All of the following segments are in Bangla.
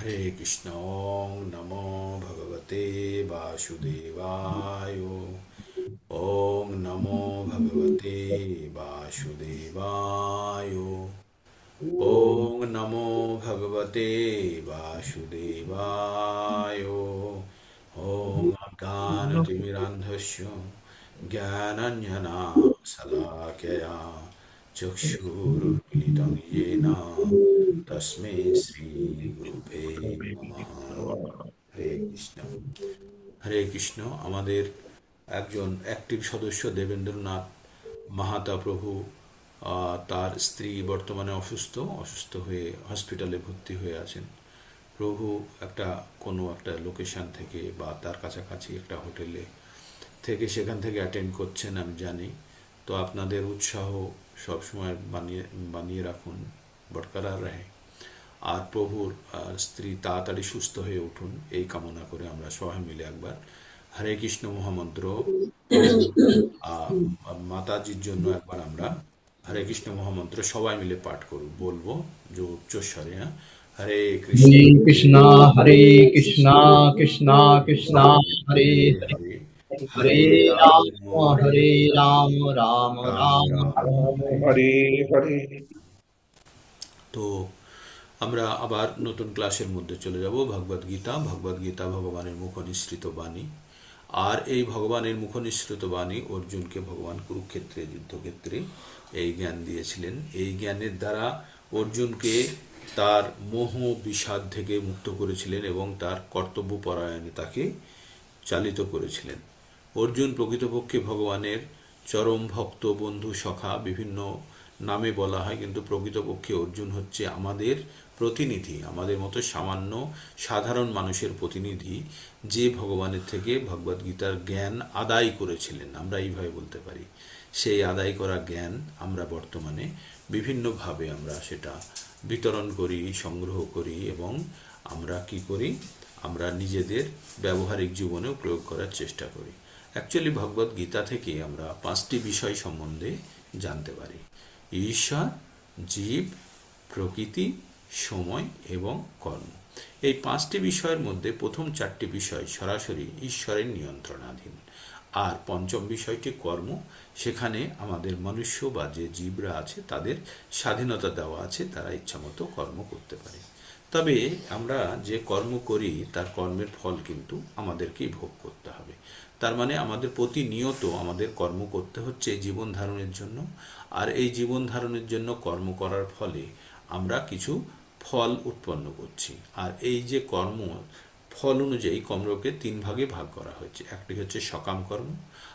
हरे कृष्ण। ओम नमो भगवते वासुदेवाय। ओम नमो भगवते वासुदेवाय। ओम नमो भगवते वासुदेवाय। ओम अज्ञानतिमिरान्धस्य ज्ञानाञ्जना शलाकया चक्षुरुन्मीलितं येन तस्मै श्रीगुरुवे नमः। হরে কৃষ্ণ। হরে কৃষ্ণ। আমাদের একজন অ্যাক্টিভ সদস্য দেবেন্দ্রনাথ মাহাতা প্রভু, তার স্ত্রী বর্তমানে অসুস্থ হয়ে হসপিটালে ভর্তি হয়ে আছেন। প্রভু কোনো একটা লোকেশন থেকে বা তার কাছাকাছি একটা হোটেলে থেকে সেখান থেকে অ্যাটেন্ড করছেন, আমি জানি। তো আপনাদের উৎসাহ সবসময় বানিয়ে বানিয়ে রাখুন, বরকরার রাখে। আর প্রভুর স্ত্রী তাড়াতাড়ি সুস্থ হয়ে উঠুন, এই কামনা করে আমরা সবাই মিলে একবার হরে কৃষ্ণ মহামন্ত্র প্রভু মাতাজির জন্য একবার আমরা হরে কৃষ্ণ মহামন্ত্র সবাই মিলে পাঠ করব, বলবো যে উচ্চস্বরে। হ্যাঁ, হরে Krishna Hare Krishna, Hare Krishna, Krishna Krishna, হরে Hare Hare, Hare Hare Hare Ram Rama, Hare Rama, Rama Ram Rama, Ram Hare Hare. Hare Hare. তো আমরা আবার নতুন ক্লাসের মধ্যে চলে যাব। ভগবদ্গীতা ভগবানের মুখনিসৃত বাণী। আর এই ভগবানের মুখনিসৃত বাণী অর্জুনকে ভগবান কুরুক্ষেত্রে যুদ্ধক্ষেত্রে এই জ্ঞান দিয়েছিলেন। এই জ্ঞানের দ্বারা অর্জুনকে তার মোহ বিষাদ থেকে মুক্ত করেছিলেন এবং তার কর্তব্য পরায়ণে তাকে চালিত করেছিলেন। অর্জুন প্রকৃতপক্ষে ভগবানের চরম ভক্ত, বন্ধু, সখা, বিভিন্ন নামে বলা হয়, কিন্তু প্রকৃতপক্ষে অর্জুন হচ্ছে আমাদের প্রতিনিধি, আমাদের মতো সামান্য সাধারণ মানুষের প্রতিনিধি, যে ভগবানের থেকে ভগবদ্গীতার জ্ঞান আদায় করেছিলেন, আমরা এইভাবে বলতে পারি। সেই আদায় করা জ্ঞান আমরা বর্তমানে বিভিন্নভাবে আমরা সেটা বিতরণ করি, সংগ্রহ করি এবং আমরা কি করি, আমরা নিজেদের ব্যবহারিক জীবনেও প্রয়োগ করার চেষ্টা করি। অ্যাকচুয়ালি ভগবদ্গীতা থেকে আমরা 5টি বিষয় সম্বন্ধে জানতে পারি: ঈশ্বর, জীব, প্রকৃতি, সময় এবং কর্ম। এই 5টি বিষয়ের মধ্যে প্রথম 4টি বিষয় সরাসরি ঈশ্বরের নিয়ন্ত্রণাধীন, আর পঞ্চম বিষয়টি কর্ম। সেখানে আমাদের মনুষ্য বা যে জীবরা আছে তাদের স্বাধীনতা দেওয়া আছে, তারা ইচ্ছামতো কর্ম করতে পারে। তবে আমরা যে কর্ম করি তার কর্মের ফল কিন্তু আমাদেরকেই ভোগ করতে হবে। তার মানে আমাদের প্রতিনিয়ত আমাদের কর্ম করতে হচ্ছে জীবন ধারণের জন্য। আর এই জীবন ধারণের জন্য কর্ম করার ফলে আমরা কিছু ফল উৎপন্ন করছি। আর এই যে কর্ম, ফল অনুযায়ী কর্মকে 3 ভাগে ভাগ করা হয়েছে। একটি হচ্ছে সকাম কর্ম,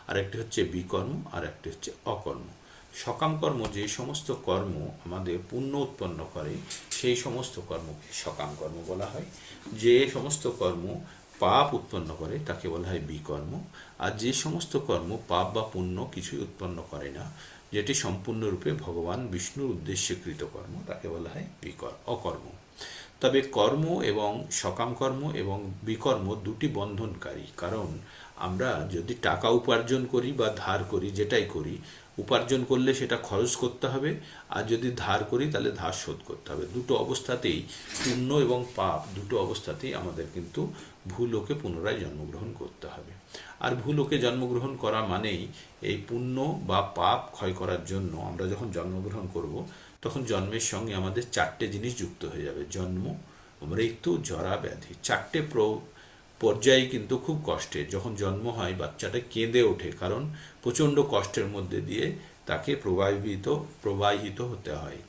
আর একটি হচ্ছে বিকর্ম, আর একটি হচ্ছে অকর্ম। সকাম কর্ম যে সমস্ত কর্ম আমাদের পুণ্য উৎপন্ন করে সেই সমস্ত কর্মকে সকাম কর্ম বলা হয়। যে সমস্ত কর্ম পাপ উৎপন্ন করে তাকে বলা হয় বিকর্ম। আর যে সমস্ত কর্ম পাপ বা পুণ্য কিছুই উৎপন্ন করে না, যেটি সম্পূর্ণরূপে ভগবান বিষ্ণুর উদ্দেশ্যে কৃত কর্ম, তাকে বলা হয় অকর্ম। তবে কর্ম এবং সকাম কর্ম এবং বিকর্ম দুটি বন্ধনকারী। কারণ আমরা যদি টাকা উপার্জন করি বা ধার করি, যেটাই করি, উপার্জন করলে সেটা খরচ করতে হবে, আর যদি ধার করি তাহলে ধার শোধ করতে হবে। দুটো অবস্থাতেই, পুণ্য এবং পাপ দুটো অবস্থাতেই আমাদের কিন্তু ভূলোকে পুনরায় জন্মগ্রহণ করতে হবে। আর ভূলোকে জন্মগ্রহণ করা মানেই এই পুণ্য বা পাপ ক্ষয় করার জন্য আমরা যখন জন্মগ্রহণ করব, তখন জন্মের সঙ্গে আমাদের 4টে জিনিস যুক্ত হয়ে যাবে: জন্ম, মৃত্যু, জরা, ব্যাধি। 4টে পর্যায়ে কিন্তু খুব কষ্টের। যখন জন্ম হয় বাচ্চাটা কেঁদে ওঠে, কারণ প্রচণ্ড কষ্টের মধ্যে দিয়ে তাকে প্রবাহিত হতে হয়।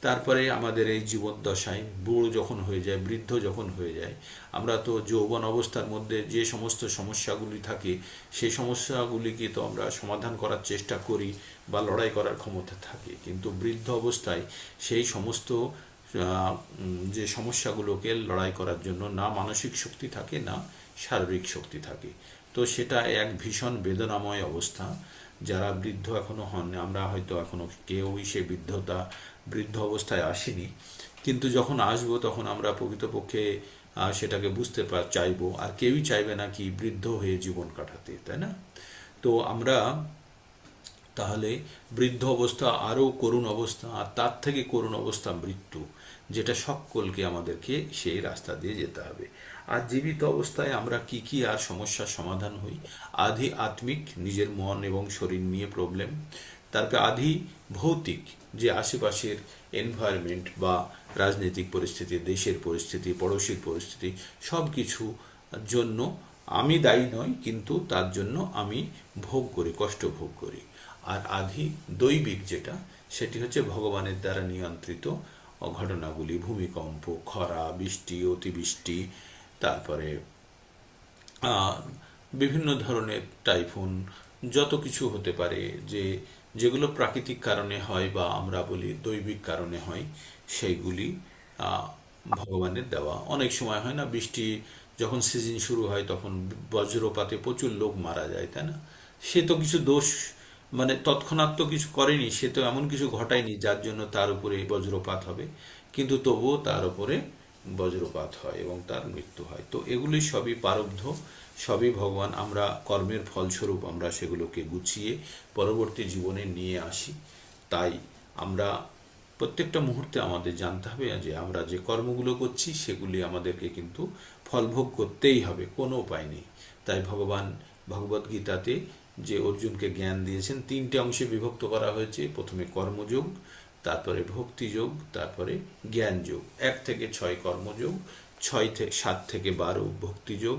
তারপরে আমাদের এই জীবদ্দশায় বুড়ো যখন হয়ে যায়, বৃদ্ধ যখন হয়ে যায়, আমরা তো যৌবন অবস্থার মধ্যে যে সমস্ত সমস্যাগুলি থাকে সেই সমস্যাগুলিকে তো আমরা সমাধান করার চেষ্টা করি বা লড়াই করার ক্ষমতা থাকে, কিন্তু বৃদ্ধ অবস্থায় সেই সমস্ত যে সমস্যাগুলোকে লড়াই করার জন্য না মানসিক শক্তি থাকে না শারীরিক শক্তি থাকে। তো সেটা এক ভীষণ বেদনাময় অবস্থা। যারা বৃদ্ধ এখনো হন, আমরা হয়তো এখনো কেউই সে বৃদ্ধ অবস্থায় আসিনি, কিন্তু যখন আসবো তখন আমরা প্রকৃতপক্ষে সেটাকে বুঝতে চাইবো। আর কেউই চাইবে না কি বৃদ্ধ হয়ে জীবন কাটাতে, তাই না? তো আমরা তাহলে বৃদ্ধ অবস্থা আরো করুণ অবস্থা, আর তার থেকে করুণ অবস্থা মৃত্যু, যেটা সকলকে আমাদেরকে সেই রাস্তা দিয়ে যেতে হবে। আর জীবিত অবস্থায় আমরা কি কি আর সমস্যার সমাধান হই? আধি আত্মিক, নিজের মন এবং শরীর নিয়ে প্রবলেম। তারপরে আধি ভৌতিক, যে আশেপাশের এনভায়রনমেন্ট বা রাজনৈতিক পরিস্থিতি, দেশের পরিস্থিতি, পড়োশির পরিস্থিতি, সব কিছু জন্য আমি দায়ী নই, কিন্তু তার জন্য আমি ভোগ করি, কষ্ট ভোগ করি। আর আধি দৈবিক, যেটা সেটি হচ্ছে ভগবানের দ্বারা নিয়ন্ত্রিত ঘটনাগুলি, ভূমিকম্প, খরা, বৃষ্টি, অতিবৃষ্টি, তারপরে আহ, বিভিন্ন ধরনের টাইফুন, যত কিছু হতে পারে, যে যেগুলো প্রাকৃতিক কারণে হয় বা আমরা বলি দৈবিক কারণে হয়, সেইগুলি আহ, ভগবানের দেওয়া। অনেক সময় হয় না, বৃষ্টি যখন সিজন শুরু হয় তখন বজ্রপাতে প্রচুর লোক মারা যায়, তাই না? সে তো কিছু দোষ, মানে তৎক্ষণাৎ তো কিছু করেনি, সে তো এমন কিছু ঘটায়নি যার জন্য তার উপরে বজ্রপাত হবে, কিন্তু তবুও তার উপরে বজ্রপাত হয় এবং তার মৃত্যু হয়। তো এগুলি সবই প্রারব্ধ, সবই ভগবান, আমরা কর্মের ফলস্বরূপ আমরা সেগুলোকে গুছিয়ে পরবর্তী জীবনে নিয়ে আসি। তাই আমরা প্রত্যেকটা মুহূর্তে আমাদের জানতে হবে যে আমরা যে কর্মগুলো করছি সেগুলি আমাদেরকে কিন্তু ফলভোগ করতেই হবে, কোনো উপায় নেই। তাই ভগবান ভগবদ গীতাতে যে অর্জুনকে জ্ঞান দিয়েছেন, তিনটে অংশে বিভক্ত করা হয়েছে। প্রথমে কর্মযোগ, তারপরে ভক্তিযোগ, তারপরে জ্ঞানযোগ। 1 থেকে 6 কর্মযোগ, 7 থেকে 12 ভক্তিযোগ,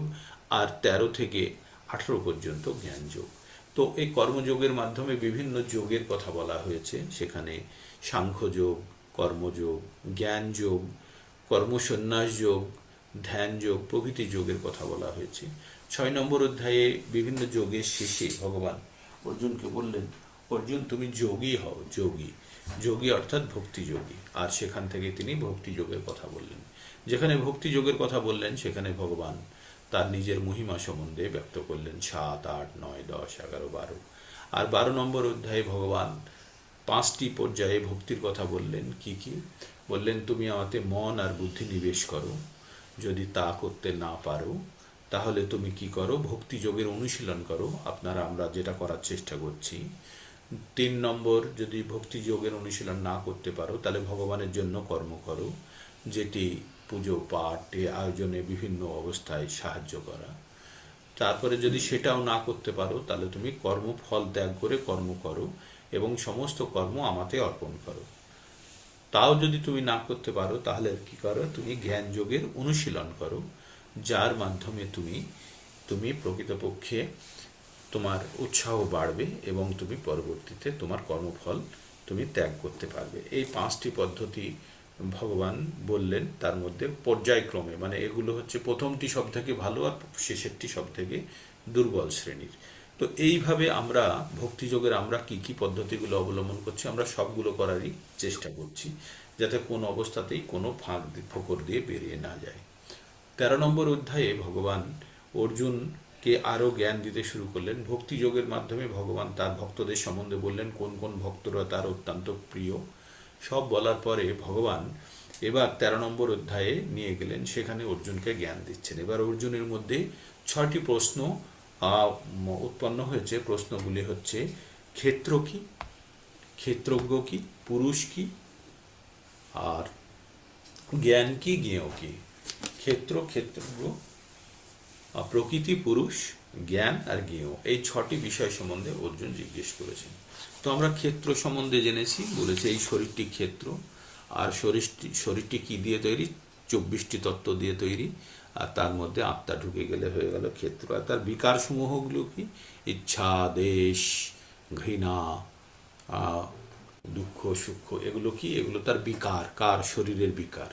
আর 13 থেকে 18 পর্যন্ত জ্ঞানযোগ। তো এই কর্মযোগের মাধ্যমে বিভিন্ন যোগের কথা বলা হয়েছে সেখানে। সাংখ্যযোগ, কর্মযোগ, জ্ঞানযোগ, কর্মসন্ন্যাস যোগ, ধ্যান যোগ প্রভৃতি যোগের কথা বলা হয়েছে। 6 নম্বর অধ্যায়ে বিভিন্ন যোগের শেষে ভগবান অর্জুনকে বললেন, অর্জুন তুমি যোগী হও, যোগী। যোগী অর্থাৎ ভক্তি যোগী। আর সেখান থেকে তিনি ভক্তি যোগের কথা বললেন। যেখানে ভক্তি যোগের কথা বললেন সেখানে ভগবান তার নিজের মহিমা সম্বন্ধে ব্যক্ত করলেন 7, 8, 9, 10, 11, 12। আর 12 নম্বর অধ্যায়ে ভগবান 5টি পর্যায়ে ভক্তির কথা বললেন। কি কি বললেন? তুমি আমাতে মন আর বুদ্ধি নিবেশ করো, যদি তা করতে না পারো তাহলে তুমি কি করো? ভক্তি যোগের অনুশীলন করো। আমরা যেটা করার চেষ্টা করছি। 3 নম্বর, যদি ভক্তি যোগের অনুশীলন না করতে পারো তাহলে ভগবানের জন্য কর্ম করো, যেটি পুজো পাঠ আয়োজনে বিভিন্ন অবস্থায় সাহায্য করা। তারপরে যদি সেটাও না করতে পারো তাহলে তুমি কর্মফল ত্যাগ করে কর্ম করো এবং সমস্ত কর্ম আমাতে অর্পণ করো। তাও যদি তুমি না করতে পারো তাহলে কি করো? তুমি জ্ঞান যোগের অনুশীলন করো, যার মাধ্যমে তুমি তুমি প্রকৃতপক্ষে তোমার উৎসাহ বাড়বে এবং তুমি পরবর্তীতে তোমার কর্মফল তুমি ত্যাগ করতে পারবে। এই 5টি পদ্ধতি ভগবান বললেন, তার মধ্যে পর্যায়ক্রমে, মানে এগুলো হচ্ছে প্রথমটি সব থেকে ভালো আর শেষেরটি সব থেকে দুর্বল শ্রেণীর। তো এইভাবে আমরা ভক্তিযোগের আমরা কি কি পদ্ধতিগুলো অবলম্বন করছি, আমরা সবগুলো করারই চেষ্টা করছি, যাতে কোনো অবস্থাতেই কোনো ফোকর দিয়ে বেরিয়ে না যায়। 13 নম্বর অধ্যায়ে ভগবান অর্জুনকে আরো জ্ঞান দিতে শুরু করলেন। ভক্তি যোগের মাধ্যমে ভগবান তার ভক্তদের সম্বন্ধে বললেন, কোন কোন ভক্তরা তার অত্যন্ত প্রিয়। সব বলার পরে ভগবান এবার 13 নম্বর অধ্যায়ে নিয়ে গেলেন, সেখানে অর্জুনকে জ্ঞান দিচ্ছেন। এবার অর্জুনের মধ্যে 6টি প্রশ্ন উৎপন্ন হয়েছে। প্রশ্নগুলি হচ্ছে: ক্ষেত্র কি, ক্ষেত্রজ্ঞ কি, পুরুষ কি, আর জ্ঞান কি, জ্ঞেয় কি। ক্ষেত্র, ক্ষেত্রজ্ঞ, প্রকৃতি, পুরুষ, জ্ঞান আর জ্ঞেয়, এই 6টি বিষয় সম্বন্ধে অর্জুন জিজ্ঞেস করেছেন। তো আমরা ক্ষেত্র সম্বন্ধে জেনেছি, বলেছে এই শরীরটি ক্ষেত্র। আর শরীরটি কি দিয়ে তৈরি? 24টি তত্ত্ব দিয়ে তৈরি। আর তার মধ্যে আত্মা ঢুকে গেলে হয়ে গেল ক্ষেত্র। আর তার বিকার সমূহগুলো কি? ইচ্ছা, দেশ, ঘৃণা, দুঃখ, সুখ, এগুলো কি? এগুলো তার বিকার। কার? শরীরের বিকার।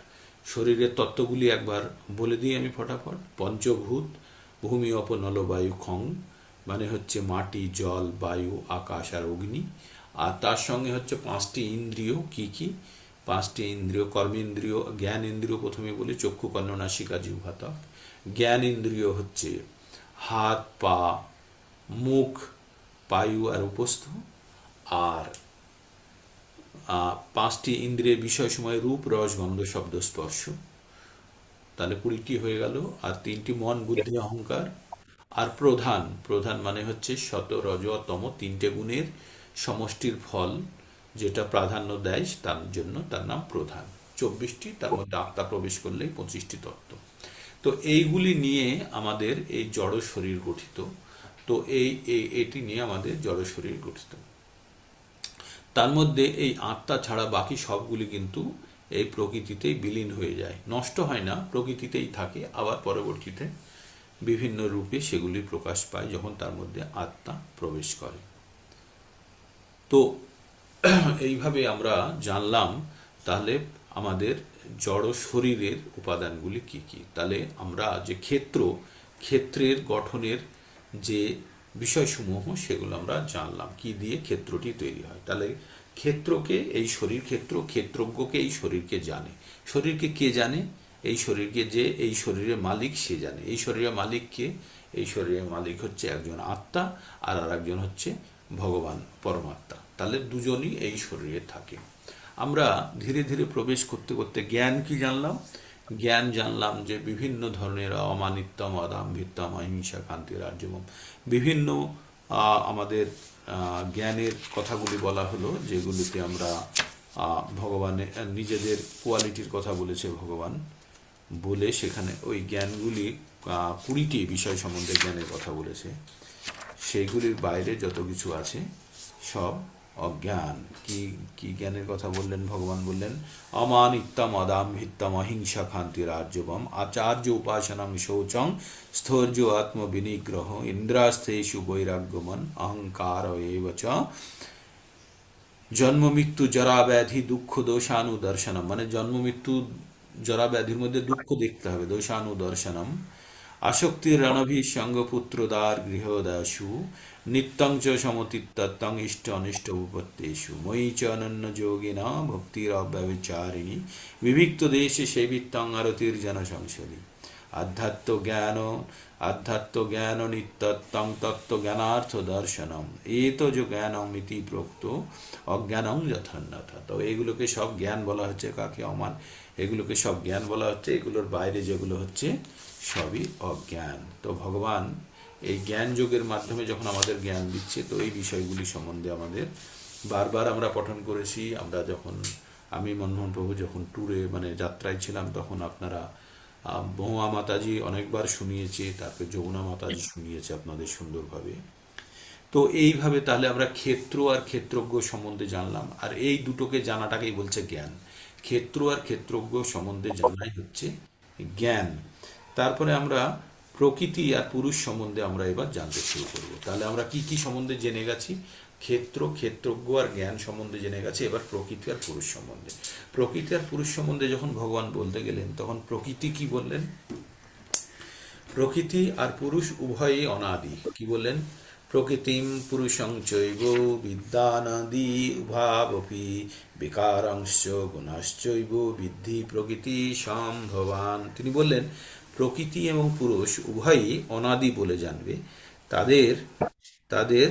শরীরের তত্ত্বগুলি একবার বলে দিই আমি ফটাফট। পঞ্চভূত: ভূমি, অপ, নল, বায়ু, খং, মানে হচ্ছে মাটি, জল, বায়ু, আকাশ আর অগ্নি। আর তার সঙ্গে হচ্ছে 5টি ইন্দ্রিয়। কি কি 5টি ইন্দ্রিয়? কর্মেন্দ্রিয়, জ্ঞান ইন্দ্রিয় প্রথমে বলি, চক্ষু, কর্ণ, নাসিকা, জিহ্বা, ত্বক। জ্ঞান ইন্দ্রিয় হচ্ছে হাত, পা, মুখ, পায়ু আর উপস্থ। আর 5টি ইন্দ্রিয়ের বিষয় সময় রূপ, রস, গন্ধ, শব্দ, স্পর্শ, তাহলে 20টি হয়ে গেল। আর 3টি মন, বুদ্ধি, অহংকার। আর প্রধান, প্রধান মানে হচ্ছে সত, রজ, তম, 3টে গুণের সমষ্টির ফল যেটা প্রাধান্য দেয় তার জন্য তার নাম প্রধান। 24টি, তার মধ্যে আত্মা প্রবেশ করলেই 25টি তত্ত্ব। তো এইগুলি নিয়ে আমাদের এই জড় শরীর গঠিত। তো এটি নিয়ে আমাদের জড় শরীর গঠিত। তার মধ্যে এই আত্মা ছাড়া বাকি সবগুলি কিন্তু এই প্রকৃতিতেই বিলীন হয়ে যায়, নষ্ট হয় না, প্রকৃতিতেই থাকে, আবার পরবর্তীতে বিভিন্ন রূপে সেগুলি প্রকাশ পায় যখন তার মধ্যে আত্মা প্রবেশ করে। তো এইভাবে আমরা জানলাম তাহলে আমাদের জড় শরীরের উপাদানগুলি কি কি। তাহলে আমরা যে ক্ষেত্রের গঠনের যে বিষয়সমূহ সেগুলো আমরা জানলাম, কি দিয়ে ক্ষেত্রটি তৈরি হয়। তাহলে ক্ষেত্রকে এই শরীর ক্ষেত্র, ক্ষেত্রজ্ঞকে এই শরীরকে জানে। শরীরকে কে জানে? এই শরীরকে যে এই শরীরের মালিক সে জানে। এই শরীরের মালিক কে? এই শরীরের মালিক হচ্ছে একজন আত্মা, আর একজন হচ্ছে ভগবান পরমাত্মা। তাহলে দুজনই এই শরীরে থাকে। আমরা ধীরে ধীরে প্রবেশ করতে করতে জ্ঞান কি জানলাম? জ্ঞান জানলাম যে বিভিন্ন ধরনের অমানিত্যম, অদাম্ভিত্যম, অহিংসা, শান্তি, রাজ্যম, বিভিন্ন আমাদের জ্ঞানের কথাগুলি বলা হলো, যেগুলিতে আমরা ভগবানের নিজেদের কোয়ালিটির কথা বলেছে ভগবান, বলে সেখানে ওই জ্ঞানগুলি 20টি বিষয় সম্বন্ধে জ্ঞানের কথা বলেছে। সেইগুলির বাইরে যত কিছু আছে সব অজ্ঞান। কি কি জ্ঞানের কথা বললেন ভগবান? বললেন অমানিত্যম, অদাম্ভিত্যম, অহিংসা, ক্ষান্তি, রাজ্যবম, আচার্য উপাসনাং, শৌচং, স্থৈর্য, আত্মবিনিগ্রহ, ইন্দ্রাস্থেষু বৈরাগ্যমন, অহংকার এব চ জন্ম মৃত্যু জরা ব্যাধি দুঃখ দোষানুদর্শনম। মানে জন্ম মৃত্যু জরা ব্যাধির মধ্যে দুঃখ দেখতে হবে, দোষানুদর্শনম। আসক্তির রণভিসঙ্গ পুত্রদার গৃহদাসু, নিত্যং চ সমতিত্তং ইষ্ট অনিষ্ট উপপত্তেষু, ময়ি চ অনন্য যোগিনা ভক্তির অব্যভিচারিণী, বিবিক্ত দেশে সেবিত্তং আরতির জন সংসদী। আধ্যাত্ম জ্ঞান নিত্যত্বং তত্ত্ব জ্ঞানার্থ দর্শনম, এতজ জ্ঞানম ইতি প্রোক্ত অজ্ঞানং যথান্যথা। তো এগুলোকে সব জ্ঞান বলা হচ্ছে। কাকে? এগুলোকে সব জ্ঞান বলা হচ্ছে। এগুলোর বাইরে যেগুলো হচ্ছে সবই অজ্ঞান। তো ভগবান এই জ্ঞান যোগের মাধ্যমে যখন আমাদের জ্ঞান দিচ্ছে, তো এই বিষয়গুলি সম্বন্ধে আমাদের বারবার আমরা পঠন করেছি। আমি মনমোহন প্রভু যখন ট্যুরে মানে যাত্রায় ছিলাম, তখন আপনারা বহুয়া মাতাজি অনেকবার শুনিয়েছে, তারপরে যমুনা মাতাজি শুনিয়েছে আপনাদের সুন্দরভাবে। তো এইভাবে তাহলে আমরা ক্ষেত্র আর ক্ষেত্রজ্ঞ সম্বন্ধে জানলাম, আর এই দুটোকে জানাটাকেই বলছে জ্ঞান। ক্ষেত্র আর ক্ষেত্রজ্ঞ সম্বন্ধে জানাই হচ্ছে জ্ঞান। তারপরে আমরা প্রকৃতি আর পুরুষ সম্বন্ধে আমরা এবার জানতে শুরু করব। তাহলে আমরা কি কি সম্বন্ধে জেনে গেছি? ক্ষেত্র, ক্ষেত্রজ্ঞ আর জ্ঞান সম্বন্ধে জেনে গেছি। এবার প্রকৃতি আর পুরুষ সম্বন্ধে। প্রকৃতি আর পুরুষ সম্বন্ধে যখন ভগবান বলতে গেলেন, তখন প্রকৃতি কি বললেন? প্রকৃতি আর পুরুষ উভয়ই অনাদি। কি বললেন? প্রকৃতিম পুরুষং চৈব বিদ্যানাদি উভাবপি, বিকারাংশ গুণাশ্চৈব বিদ্ধি প্রকৃতি সম্ভবান। তিনি বললেন প্রকৃতি এবং পুরুষ উভয়ই অনাদি বলে জানবে। তাদের তাদের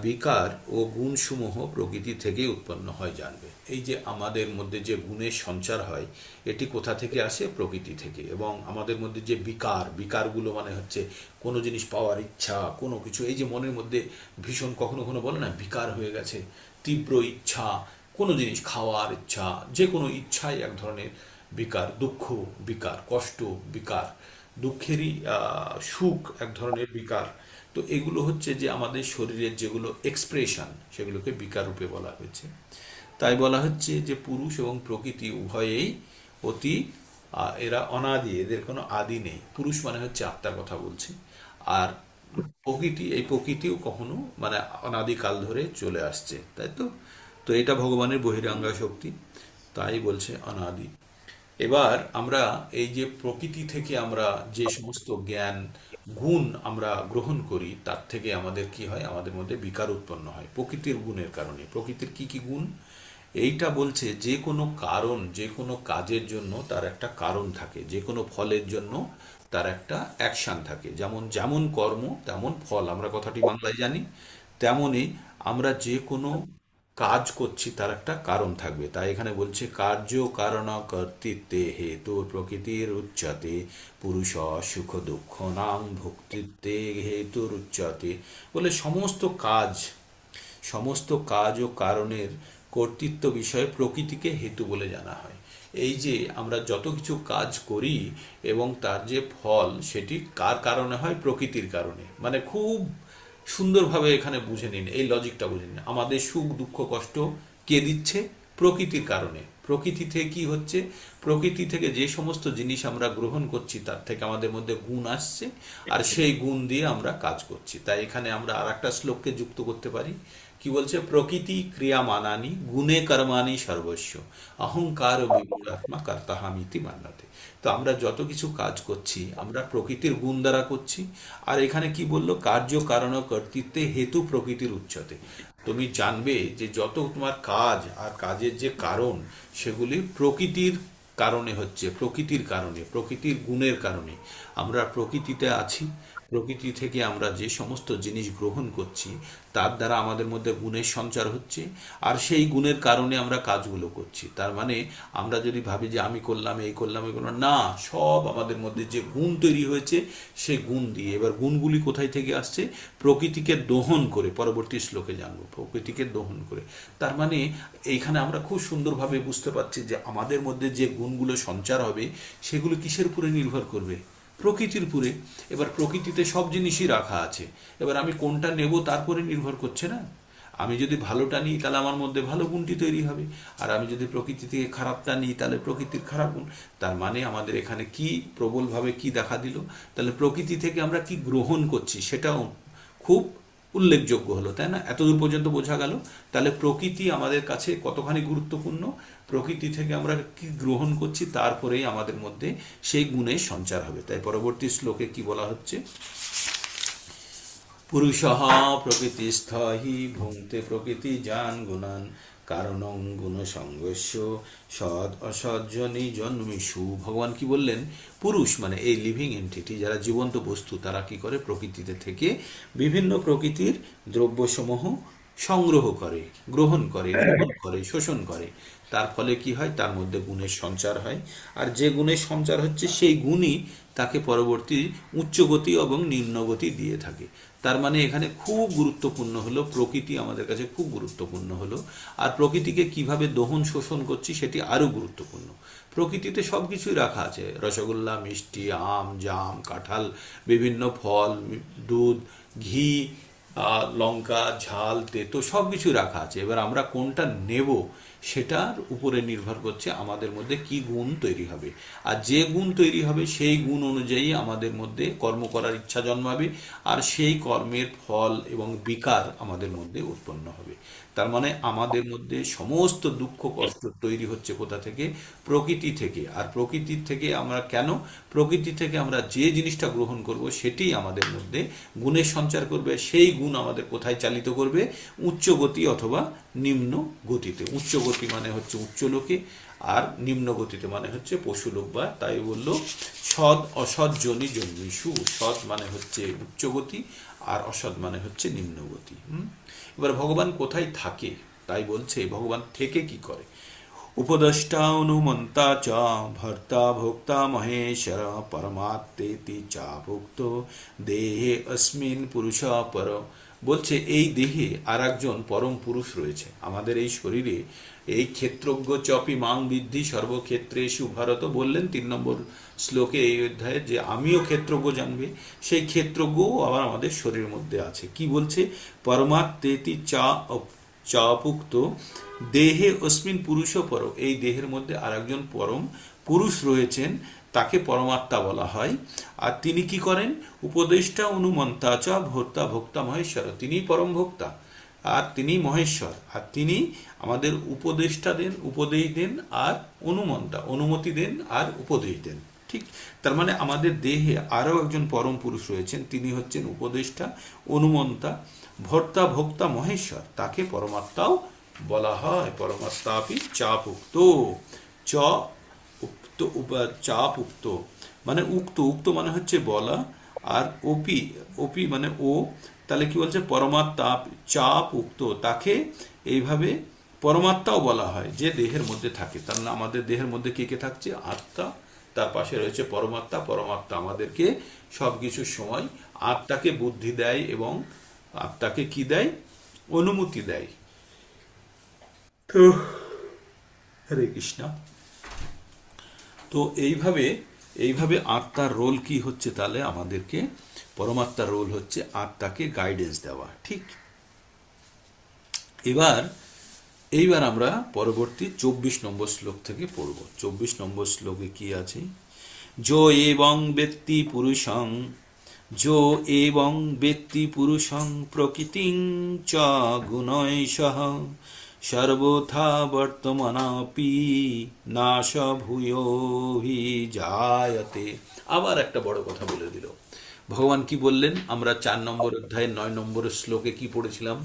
বিকার ও গুণসমূহ প্রকৃতি থেকে উৎপন্ন হয় জানবে। এই যে আমাদের মধ্যে যে গুণের সঞ্চার হয়, এটি কোথা থেকে আসে? প্রকৃতি থেকে। এবং আমাদের মধ্যে যে বিকারগুলো মানে হচ্ছে কোনো জিনিস পাওয়ার ইচ্ছা, কোনো কিছু, এই যে মনের মধ্যে ভীষণ কখনো কখনো বলে না বিকার হয়ে গেছে, তীব্র ইচ্ছা, কোনো জিনিস খাওয়ার ইচ্ছা, যে কোনো ইচ্ছাই এক ধরনের বিকার। দুঃখ বিকার, কষ্ট বিকার, দুঃখেরই সুখ এক ধরনের বিকার। তো এগুলো হচ্ছে যে আমাদের শরীরের যেগুলো এক্সপ্রেশন, সেগুলোকে বিকার রূপে বলা হয়েছে। তাই বলা হচ্ছে যে পুরুষ এবং প্রকৃতি উভয়েই অতি এরা অনাদি, এদের কোনো আদি নেই। পুরুষ মানে হচ্ছে আত্মার কথা বলছে, আর এই প্রকৃতিও কখনো মানে অনাদিকাল ধরে চলে আসছে, তাই তো। তো এটা ভগবানের বহিরাঙ্গা শক্তি, তাই বলছে অনাদি। এবার আমরা এই যে প্রকৃতি থেকে আমরা যে সমস্ত জ্ঞান গুণ আমরা গ্রহণ করি, তার থেকে আমাদের কি হয়? আমাদের মধ্যে বিকার উৎপন্ন হয় প্রকৃতির গুণের কারণে। প্রকৃতির কি কি গুণ? এইটা বলছে যে কোনো কারণ, যে কোনো কাজের জন্য তার একটা কারণ থাকে, যে কোনো ফলের জন্য তার একটা অ্যাকশন থাকে। যেমন যেমন কর্ম তেমন ফল, আমরা কথাটি বাংলায় জানি। তেমনি আমরা যে কোনো কাজ করছি তার একটা কারণ থাকবে। তাই এখানে বলছে কার্য কারণ কর্তৃত্বে হেতু প্রকৃতির উচ্চতে, পুরুষ সুখ দুঃখ নাম ভক্তিত্বে হেতুর উচ্চতে। বলে সমস্ত কাজ, সমস্ত কাজ ও কারণের কর্তৃত্ব বিষয়ে প্রকৃতিকে হেতু বলে জানা হয়। এই যে আমরা যত কিছু কাজ করি এবং তার যে ফল সেটি কার কারণে হয়? প্রকৃতির কারণে। মানে খুব সুন্দরভাবে এখানে বুঝে নিন, এই লজিকটা বুঝে নিন। আমাদের সুখ দুঃখ কষ্ট কে দিচ্ছে? প্রকৃতির কারণে। প্রকৃতি থেকে কি হচ্ছে? প্রকৃতি থেকে যে সমস্ত জিনিস আমরা গ্রহণ করছি তার থেকে আমাদের মধ্যে গুণ আসছে, আর সেই গুণ দিয়ে আমরা কাজ করছি। তাই এখানে আমরা আর একটা শ্লোককে যুক্ত করতে পারি। কি বলছে? প্রকৃতি ক্রিয়া মানানি গুণে কর্মাণি সর্বস্ব অহংকার ও বিমূঢ়াত্মা কর্তাহামিতি মান্যতে। তো আমরা যত কিছু কাজ করছি আমরা প্রকৃতির গুণ দ্বারা করছি। আর এখানে কি বললো? কার্য কারণ ও কর্তৃত্বে হেতু প্রকৃতির উচ্চতে। তুমি জানবে যে যত তোমার কাজ আর কাজের যে কারণ সেগুলি প্রকৃতির কারণে হচ্ছে, প্রকৃতির কারণে, প্রকৃতির গুণের কারণে। আমরা প্রকৃতিতে আছি, প্রকৃতি থেকে আমরা যে সমস্ত জিনিস গ্রহণ করছি তার দ্বারা আমাদের মধ্যে গুণের সঞ্চার হচ্ছে, আর সেই গুণের কারণে আমরা কাজগুলো করছি। তার মানে আমরা যদি ভাবি যে আমি করলাম, এই করলাম, এই করলাম, না, সব আমাদের মধ্যে যে গুণ তৈরি হয়েছে সেই গুণ দিয়ে। এবার গুণগুলি কোথায় থেকে আসছে? প্রকৃতিকে দহন করে, পরবর্তী শ্লোকে জানবো, প্রকৃতিকে দহন করে। তার মানে এইখানে আমরা খুব সুন্দরভাবে বুঝতে পারছি যে আমাদের মধ্যে যে গুণগুলো সঞ্চার হবে সেগুলো কিসের উপরে নির্ভর করবে? প্রকৃতির উপরে। এবার প্রকৃতিতে সব জিনিসই রাখা আছে, এবার আমি কোনটা নেব তারপরে নির্ভর করছে না? আমি যদি ভালোটা নিই তাহলে আমার মধ্যে ভালো গুণটি তৈরি হবে, আর আমি যদি প্রকৃতি থেকে খারাপটা নিই তাহলে প্রকৃতির খারাপ গুণ। তার মানে আমাদের এখানে কি প্রবলভাবে কি দেখা দিল? তাহলে প্রকৃতি থেকে আমরা কি গ্রহণ করছি সেটাও খুব উল্লেখযোগ্য হলো, তাই না? এতদূর পর্যন্ত বোঝা গেল। তাহলে প্রকৃতি আমাদের কাছে কতখানি গুরুত্বপূর্ণ, প্রকৃতি থেকে আমরা কি গ্রহণ করছি তারপরেই আমাদের মধ্যে সেই গুণের সঞ্চার হবে। তাই পরবর্তী শ্লোকে কি বলা হচ্ছে? পুরুষঃ প্রকৃতিস্থ হি ভুঙ্ক্তে প্রকৃতি জান গুণান কারণং গুণ সংঘর্ষ সদ অসজ্জনী জন্মিষু। ভগবান কি বললেন? পুরুষ মানে এই লিভিং এন্টিটি, যারা জীবন্ত বস্তু, তারা কি করে? প্রকৃতিতে থেকে বিভিন্ন প্রকৃতির দ্রব্যসমূহ সংগ্রহ করে, গ্রহণ করে, গ্রহণ করে, শোষণ করে। তার ফলে কি হয়? তার মধ্যে গুণের সঞ্চার হয়, আর যে গুণের সঞ্চার হচ্ছে সেই গুণই তাকে পরবর্তী উচ্চগতি এবং নিম্নগতি দিয়ে থাকে। তার মানে এখানে খুব গুরুত্বপূর্ণ হলো প্রকৃতি, আমাদের কাছে খুব গুরুত্বপূর্ণ হলো। আর প্রকৃতিকে কিভাবে দহন শোষণ করছি সেটি আরো গুরুত্বপূর্ণ। প্রকৃতিতে সব কিছুই রাখা আছে, রসগোল্লা, মিষ্টি, আম, জাম, কাঁঠাল, বিভিন্ন ফল, দুধ, ঘি, লঙ্কা, ঝাল, তেতো সব কিছু রাখা আছে। এবার আমরা কোনটা নেব সেটার উপরে নির্ভর করছে আমাদের মধ্যে কি গুণ তৈরি হবে। আর যে গুণ তৈরি হবে সেই গুণ অনুযায়ী আমাদের মধ্যে কর্ম করার ইচ্ছা জন্মাবে, আর সেই কর্মের ফল এবং বিকার আমাদের মধ্যে উৎপন্ন হবে। তার মানে আমাদের মধ্যে সমস্ত দুঃখ কষ্ট তৈরি হচ্ছে কোথা থেকে? প্রকৃতি থেকে। আর প্রকৃতির থেকে আমরা কেন? প্রকৃতি থেকে আমরা যে জিনিসটা গ্রহণ করব সেটি আমাদের মধ্যে গুণের সঞ্চার করবে। সেই গুণ আমাদের কোথায় চালিত করবে? উচ্চ গতি অথবা নিম্ন গতিতে। উচ্চ গতি মানে হচ্ছে উচ্চ লোকে, আর নিম্ন গতিতে মানে হচ্ছে পশুলোক। বা তাই বললো সৎ অসৎ জনি জন্মিষু। সৎ মানে হচ্ছে উচ্চ গতি, আর অসৎ মানে হচ্ছে নিম্ন গতি। এবার ভগবান কোথায় থাকে? তাই বলছে ভগবান থেকে কি করে? উপদেষ্টা অনুমন্তা চ ভর্তা ভোক্তা মহেশ্বর পরমাত্মেতি চাভুক্ত দেহে অস্মিন পুরুষ পর। বলছে এই দেহে আর একজন পরম পুরুষ রয়েছে। আমাদের এই শরীরে এই ক্ষেত্রজ্ঞ চপি মাং বিদ্ধি সর্বক্ষেত্রেষু ভারত বললেন ৩ নম্বর শ্লোকে এই অধ্যায়ে, যে আমিও ক্ষেত্রজ্ঞ জানবে। সেই ক্ষেত্রজ্ঞও আবার আমাদের শরীরের মধ্যে আছে। কি বলছে? পরমাত্মেতি চাপুক্ত দেহে অস্মিন পুরুষ পর। এই দেহের মধ্যে আর একজন পরম পুরুষ রয়েছেন, তাকে পরমাত্মা বলা হয়। আর তিনি কি করেন? উপদেষ্টা অনুমন্তা চ ভোক্তা ভোক্তা মহেশ্বর। তিনি পরম ভোক্তা আর তিনি মহেশ্বর, আর তিনি আমাদের উপদেষ্টা দেন, উপদেশ দেন, আর অনুমন্তা অনুমতি দেন, আর উপদেশ দেন। ঠিক, তার মানে আমাদের দেহে আরও একজন পরম পুরুষ রয়েছেন, তিনি হচ্ছেন উপদেষ্টা, অনুমন্তা, ভর্তা ভোক্তা মহেশ্বর। তাকে পরমাত্মাও বলা হয়। পরমাত্মাপি চাপুক্ত। চ উক্ত, চাপ উক্ত মানে উক্ত, উক্ত মানে হচ্ছে বলা, আর ওপি, ওপি মানে ও। তাহলে কি বলছে? পরমাত্মা চাপ উক্ত, তাকে এইভাবে পরমাত্মাও বলা হয় যে দেহের মধ্যে থাকে। তার মানে আমাদের দেহের মধ্যে কে কে থাকছে? আত্মা, তার পাশে রয়েছে পরমাত্মা। পরমাত্মা আমাদেরকে সব কিছুর সময় আত্মাকে বুদ্ধি দেয় এবং আত্মাকে কি দেয়? অনুমতি দেয়। তো হরে কৃষ্ণ। তো এইভাবে এইভাবে আত্মার রোল কি হচ্ছে, তাহলে আমাদেরকে পরমাত্মার রোল হচ্ছে আত্মাকে গাইডেন্স দেওয়া, ঠিক। এবার এইবার আমরা পরবর্তী 24 নম্বর শ্লোক থেকে পড়ব। 24 নম্বর শ্লোকে কি আছে? যো এবং ব্যক্তি পুরুষং, যো এবং ব্যক্তি পুরুষং প্রকৃতিং চ গুণৈঃসহ সর্বথা বর্তমানাপি নাশ ভূয়োভিজায়তে। আবার একটা বড় কথা বলে দিল ভগবান। কি বললেন? আমরা 4 নম্বর অধ্যায়ের 9 নম্বর শ্লোকে কি পড়েছিলাম?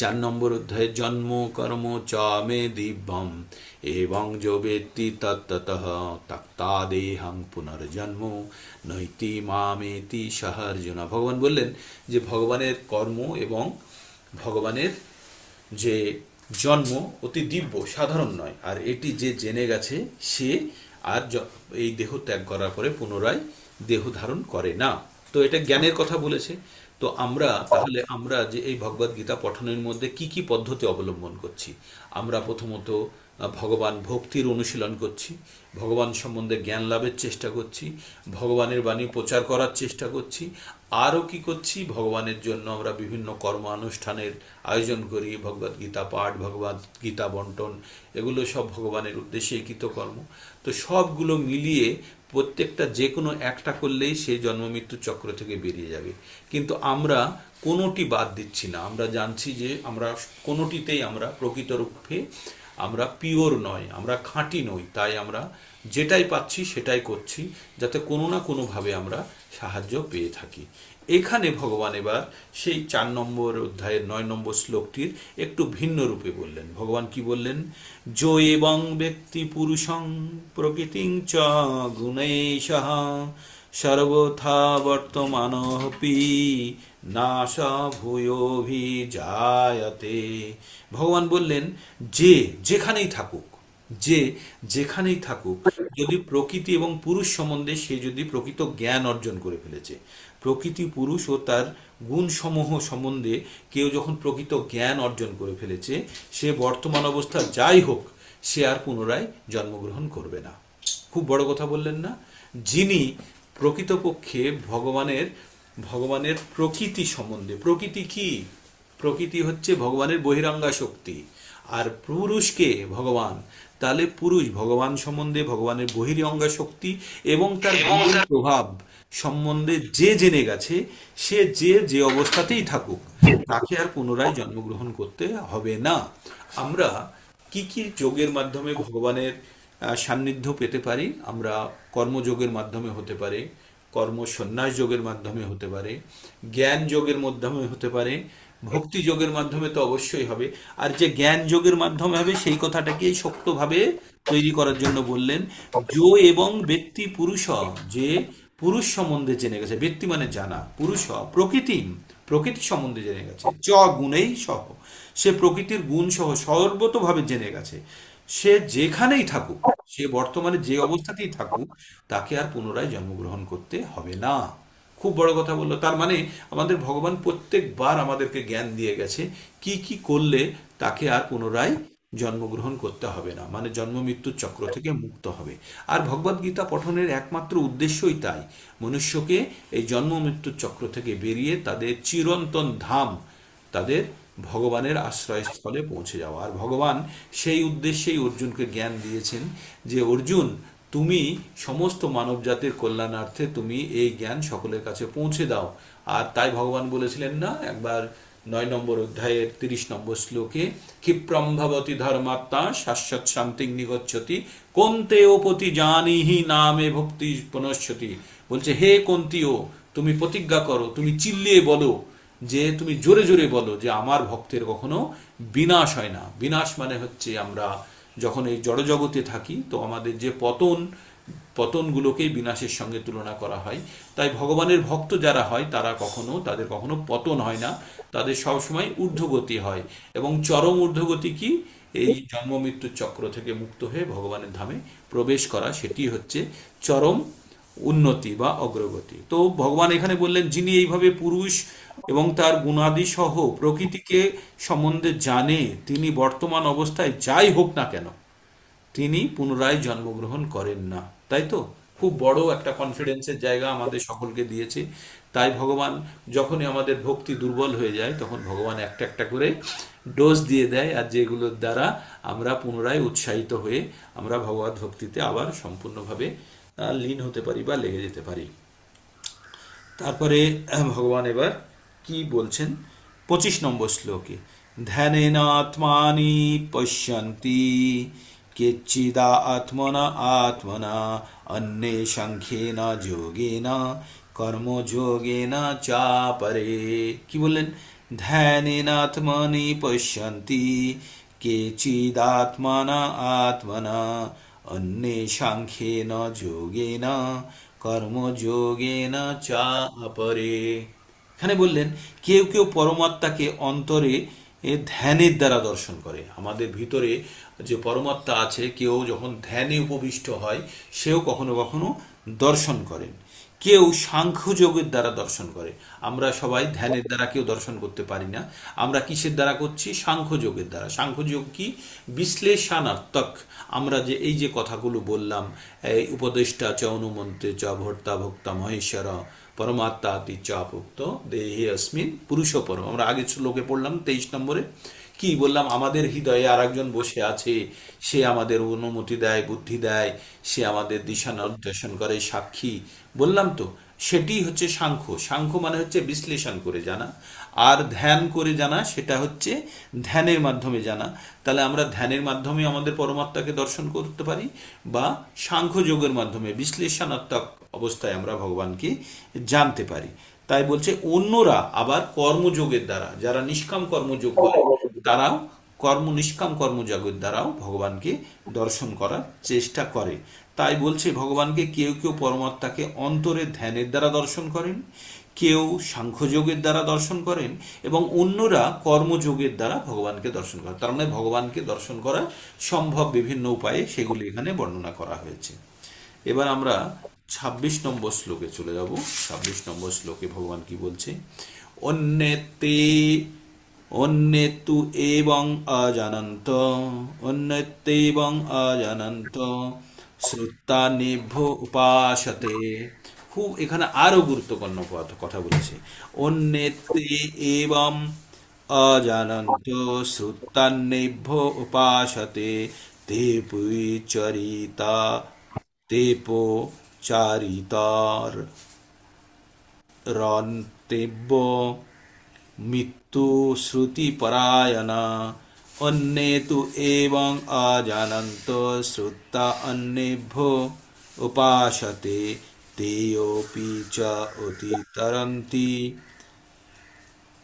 4 নম্বর অধ্যায়ে জন্ম কর্ম চ মে দিব্যম এবং যো বেত্তি তত্ততঃ তক্তাদেহং পুনর্জন্ম নৈতি মামেতি সহ অর্জুন। ভগবান বললেন যে ভগবানের কর্ম এবং ভগবানের যে জন্ম অতি দিব্য, সাধারণ নয়। আর এটি যে জেনে গেছে সে আর এই দেহ ত্যাগ করার পরে পুনরায় দেহ ধারণ করে না। তো এটা জ্ঞানের কথা বলেছে। তো তাহলে আমরা যে এই ভগবদ গীতা পঠনের মধ্যে কি কি পদ্ধতি অবলম্বন করছি? আমরা প্রথমত ভগবান ভক্তির অনুশীলন করছি, ভগবান সম্বন্ধে জ্ঞান লাভের চেষ্টা করছি, ভগবানের বাণী প্রচার করার চেষ্টা করছি। আরও কি করছি? ভগবানের জন্য আমরা বিভিন্ন কর্মানুষ্ঠানের আয়োজন করি, ভগবদ গীতা পাঠ, ভগবদ গীতা বন্টন, এগুলো সব ভগবানের উদ্দেশ্যে কৃতকর্ম। তো সবগুলো মিলিয়ে প্রত্যেকটা যে কোনো একটা করলেই সে জন্ম মৃত্যু চক্র থেকে বেরিয়ে যাবে। কিন্তু আমরা কোনোটি বাদ দিচ্ছি না। আমরা জানছি যে আমরা কোনোটিতেই আমরা প্রকৃতরূপে আমরা পিওর নয়, আমরা খাঁটি নই। তাই আমরা যেটাই পাচ্ছি সেটাই করছি, যাতে কোনো না কোনোভাবে আমরা সাহায্য পেয়ে থাকি। এখানে ভগবান এবার সেই 4 নম্বর অধ্যায়ের 9 নম্বর শ্লোকটির একটু ভিন্ন রূপে বললেন। ভগবান কি বললেন? যো এবং ব্যক্তি পুরুষং প্রকৃতিং চ গুণৈঃসহ সর্বথা বর্তমানপি নাশ ভূয়োভিজায়তে। ভগবান বললেন যে যেখানেই থাকুক, যে যেখানেই থাকুক, যদি প্রকৃতি এবং পুরুষ সম্বন্ধে সে যদি প্রকৃত জ্ঞান অর্জন করে ফেলেছে, প্রকৃতি পুরুষ ও তার গুণসমূহ সম্বন্ধে কেউ যখন প্রকৃত জ্ঞান অর্জন করে ফেলেছে, সে বর্তমান অবস্থা যাই হোক সে আর পুনরায় জন্মগ্রহণ করবে না। খুব বড় কথা বললেন না? যিনি প্রকৃতপক্ষে ভগবানের ভগবানের প্রকৃতি সম্বন্ধে, প্রকৃতি কি? প্রকৃতি হচ্ছে ভগবানের বহিরাঙ্গা শক্তি, আর পুরুষকে ভগবান। তাহলে পুরুষ ভগবান সম্বন্ধে ভগবানের বহিরঙ্গা শক্তি এবং তার গুণ প্রভাব সম্বন্ধে যে জেনে গেছে, সে যে যে অবস্থাতেই থাকুক তাকে আর পুনরায় জন্মগ্রহণ করতে হবে না। আমরা কি কি যোগের মাধ্যমে ভগবানের সান্নিধ্য পেতে পারি? আমরা কর্মযোগের মাধ্যমে হতে পারে, কর্ম সন্ন্যাস যোগের মাধ্যমে হতে পারে, জ্ঞান যোগের মাধ্যমে হতে পারে, ভক্তি যোগের মাধ্যমে তো অবশ্যই হবে। আর যে জ্ঞান যোগের মাধ্যমে হবে সেই কথাটাকেই শক্তভাবে তৈরি করার জন্য বললেন যো এবং ব্যক্তি পুরুষ, যে পুরুষ সম্বন্ধে জেনে গেছে, ব্যক্তি মানে জানা, পুরুষ প্রকৃতি, প্রকৃতি সম্বন্ধে জেনে গেছে, চ গুণেই সহ, সে প্রকৃতির গুণ সহ সর্বতভাবে জেনে গেছে। সে যেখানেই থাকুক, সে বর্তমানে যে অবস্থাতেই থাকুক, তাকে আর পুনরায় জন্মগ্রহণ করতে হবে না। খুব বড় কথা বললো। তার মানে আমাদের ভগবান প্রত্যেকবার আমাদেরকে জ্ঞান দিয়ে গেছে কি কি করলে তাকে আর পুনরায় জন্মগ্রহণ করতে হবে না, মানে জন্ম মৃত্যুর চক্র থেকে মুক্ত হবে। আর ভগবদ গীতা পঠনের একমাত্র উদ্দেশ্যই তাই, মনুষ্যকে এই জন্ম মৃত্যুর চক্র থেকে বেরিয়ে তাদের চিরন্তন ধাম, তাদের ভগবানের আশ্রয়স্থলে পৌঁছে যাওয়া। আর ভগবান সেই উদ্দেশ্যেই অর্জুনকে জ্ঞান দিয়েছেন যে অর্জুন, তুমি সমস্ত মানব জাতির কল্যাণার্থে তুমি এই জ্ঞান সকলের কাছে পৌঁছে দাও। আর তাই ভগবান বলেছিলেন না একবার 9 নম্বর অধ্যায়ের 30 নম্বর শ্লোকে, ক্ষিপ্রম ভবতি ধর্মাত্মা শাশ্বত শান্তি নিগচ্ছতি কোন্তেয় পতি জানিহি নামে ভক্তি পুনশ্চতি। বলছে হে কোন্তিও, তুমি প্রতিজ্ঞা করো, তুমি চিল্লিয়ে বলো, যে তুমি জোরে জোরে বলো যে আমার ভক্তের কখনো বিনাশ হয় না। বিনাশ মানে হচ্ছে আমরা যখন এই জড়জগতে থাকি তো আমাদের যে পতনগুলোকেই বিনাশের সঙ্গে তুলনা করা হয়। তাই ভগবানের ভক্ত যারা হয় তাদের কখনো পতন হয় না, তাদের সবসময় ঊর্ধ্বগতি হয়। এবং চরম ঊর্ধ্বগতি কি? এই জন্ম মৃত্যুর চক্র থেকে মুক্ত হয়ে ভগবানের ধামে প্রবেশ করা, সেটি হচ্ছে চরম উন্নতি বা অগ্রগতি। তো ভগবান এখানে বললেন যিনি এইভাবে পুরুষ এবং তার গুণাদি সহ প্রকৃতিকে সম্বন্ধে জানে, তিনি বর্তমান অবস্থায় যাই হোক না কেন তিনি পুনরায় জন্মগ্রহণ করেন না। তাই তো খুব বড় একটা কনফিডেন্সের জায়গা আমাদের সকলকে দিয়েছে। তাই ভগবান যখনই আমাদের ভক্তি দুর্বল হয়ে যায় তখন ভগবান একটা একটা করে ডোজ দিয়ে দেয়, আর যেগুলোর দ্বারা আমরা পুনরায় উৎসাহিত হয়ে আমরা ভগবত ভক্তিতে আবার সম্পূর্ণভাবে লীন হতে পারি বা লেগে যেতে পারি। তারপরে ভগবান এবার কি বলছেন 25 নম্বর শ্লোকে, ধ্যানেনাত্মানি পশ্যন্তি কেচিদা আত্মনা আত্মনা অন্যে সংখ্যেন যোগেন কর্মযোগেন চাপরে। কি বললেন? ধ্যানেনাত্মনি পশ্যন্তি কেচিদাত্মনা আত্মনা অন্যে সাংখ্যেন যোগেন কর্মযোগেন চা অপরে। এখানে বললেন কেউ কেউ পরমাত্মাকে অন্তরে ধ্যানের দ্বারা দর্শন করে। আমাদের ভিতরে যে পরমাত্মা আছে, কেউ যখন ধ্যানে উপবিষ্ট হয় সেও কখনো কখনো দর্শন করেন। কেউ সাংখ্যযোগের দ্বারা দর্শন করে। আমরা সবাই ধ্যানের দ্বারা কেউ দর্শন করতে পারি না। আমরা কিসের দ্বারা করছি? সাংখ্যযোগের দ্বারা। সাংখ্যযোগ কি? বিশ্লেষণাত্মক। আমরা যে এই যে কথাগুলো বললাম, এই উপদেষ্টা চ অনুমন্ত্রে চ ভর্তা ভোক্তা মহেশ্বর পরমাত্মা আতি চ ভুক্ত দেহে অস্মিন পুরুষ পরম। আমরা আগের শ্লোকে পড়লাম 23 নম্বরে কি বললাম? আমাদের হৃদয়ে আর একজন বসে আছে, সে আমাদের অনুমতি দেয়, বুদ্ধি দেয়, সে আমাদের দিশা নির্দেশন করে, সাক্ষী। বললাম তো, সেটি হচ্ছে সাংখ্য। সাংখ্য মানে হচ্ছে বিশ্লেষণ করে জানা, আর ধ্যান করে জানা সেটা হচ্ছে ধ্যানের মাধ্যমে জানা। তাহলে আমরা ধ্যানের মাধ্যমে আমাদের পরমাত্মাকে দর্শন করতে পারি, বা সাংখ্য যোগের মাধ্যমে বিশ্লেষণাত্মক অবস্থায় আমরা ভগবানকে জানতে পারি। তাই বলছে অন্যরা আবার কর্মযোগের দ্বারা, যারা নিষ্কাম কর্মযোগ করে তারাও নিষ্কাম কর্মযোগের দ্বারাও ভগবানকে দর্শন করার চেষ্টা করে। তাই বলছে ভগবানকে কেউ কেউ পরমাত্মাকে অন্তরে ধ্যানের দ্বারা দর্শন করেন, কেউ সাংখ্যযোগের দ্বারা দর্শন করেন, এবং অন্যরা কর্মযোগের দ্বারা ভগবানকে দর্শন করেন। তার মানে ভগবানকে দর্শন করা সম্ভব বিভিন্ন উপায়ে, সেগুলি এখানে বর্ণনা করা হয়েছে। এবার আমরা 26 নম্বর শ্লোকে চলে যাব। 26 নম্বর শ্লোকে ভগবান কি বলছে? অন্যেতে অন্যেতু এবং অজানন্ত অন্যতেবং অজানন্ত শ্রুতানিভ্য উপাসতে। খুব এখানে আরো গুরুত্বপূর্ণ কথা বলেছে। অন্যেতে এবং অজানন্ত শ্রুতান্নেভ্য উপাসতে তে পুচরিতা তেপো চারিতার রন্তেব্য মৃত্যু শ্রুতি পরায়ণা অন্যে তু এবং অজানন্ত শ্রুতা অন্যেভ্য উপাসতে তেয়োপি চ অতিতরন্তি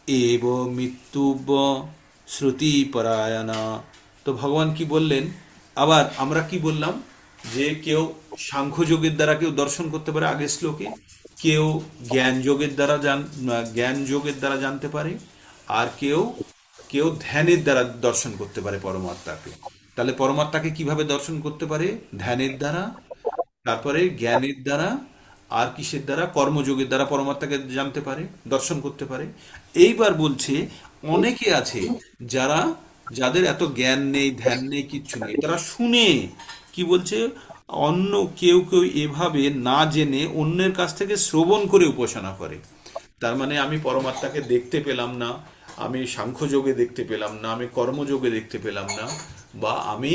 এব মৃত্যুব শ্রুতি পরায়ণা। তো ভগবান কি বললেন? আবার আমরা কি বললাম? যে কেউ সাংখ্যযোগের দ্বারা কেউ দর্শন করতে পারে আগের শ্লোকে, কেউ জ্ঞান যোগের দ্বারা জানতে পারে, আর কেউ কেউ ধ্যানের দ্বারা দর্শন করতে পারে পরমাত্মাকে। তাহলে পরমাত্মাকে কিভাবে দর্শন করতে পারে? ধ্যানের দ্বারা, তারপরে জ্ঞানের দ্বারা, আর কিসের দ্বারা? কর্মযোগের দ্বারা পরমাত্মাকে জানতে পারে, দর্শন করতে পারে। এইবার বলছে অনেকে আছে যারা, যাদের এত জ্ঞান নেই, ধ্যান নেই, কিচ্ছু নেই, তারা শুনে, কি বলছে, অন্য কেউ কেউ এভাবে না জেনে অন্যের কাছ থেকে শ্রবণ করে উপাসনা করে। তার মানে আমি পরমাত্মাকে দেখতে পেলাম না, আমি সাংখ্যযোগে দেখতে পেলাম না, আমি কর্মযোগে দেখতে পেলাম না, বা আমি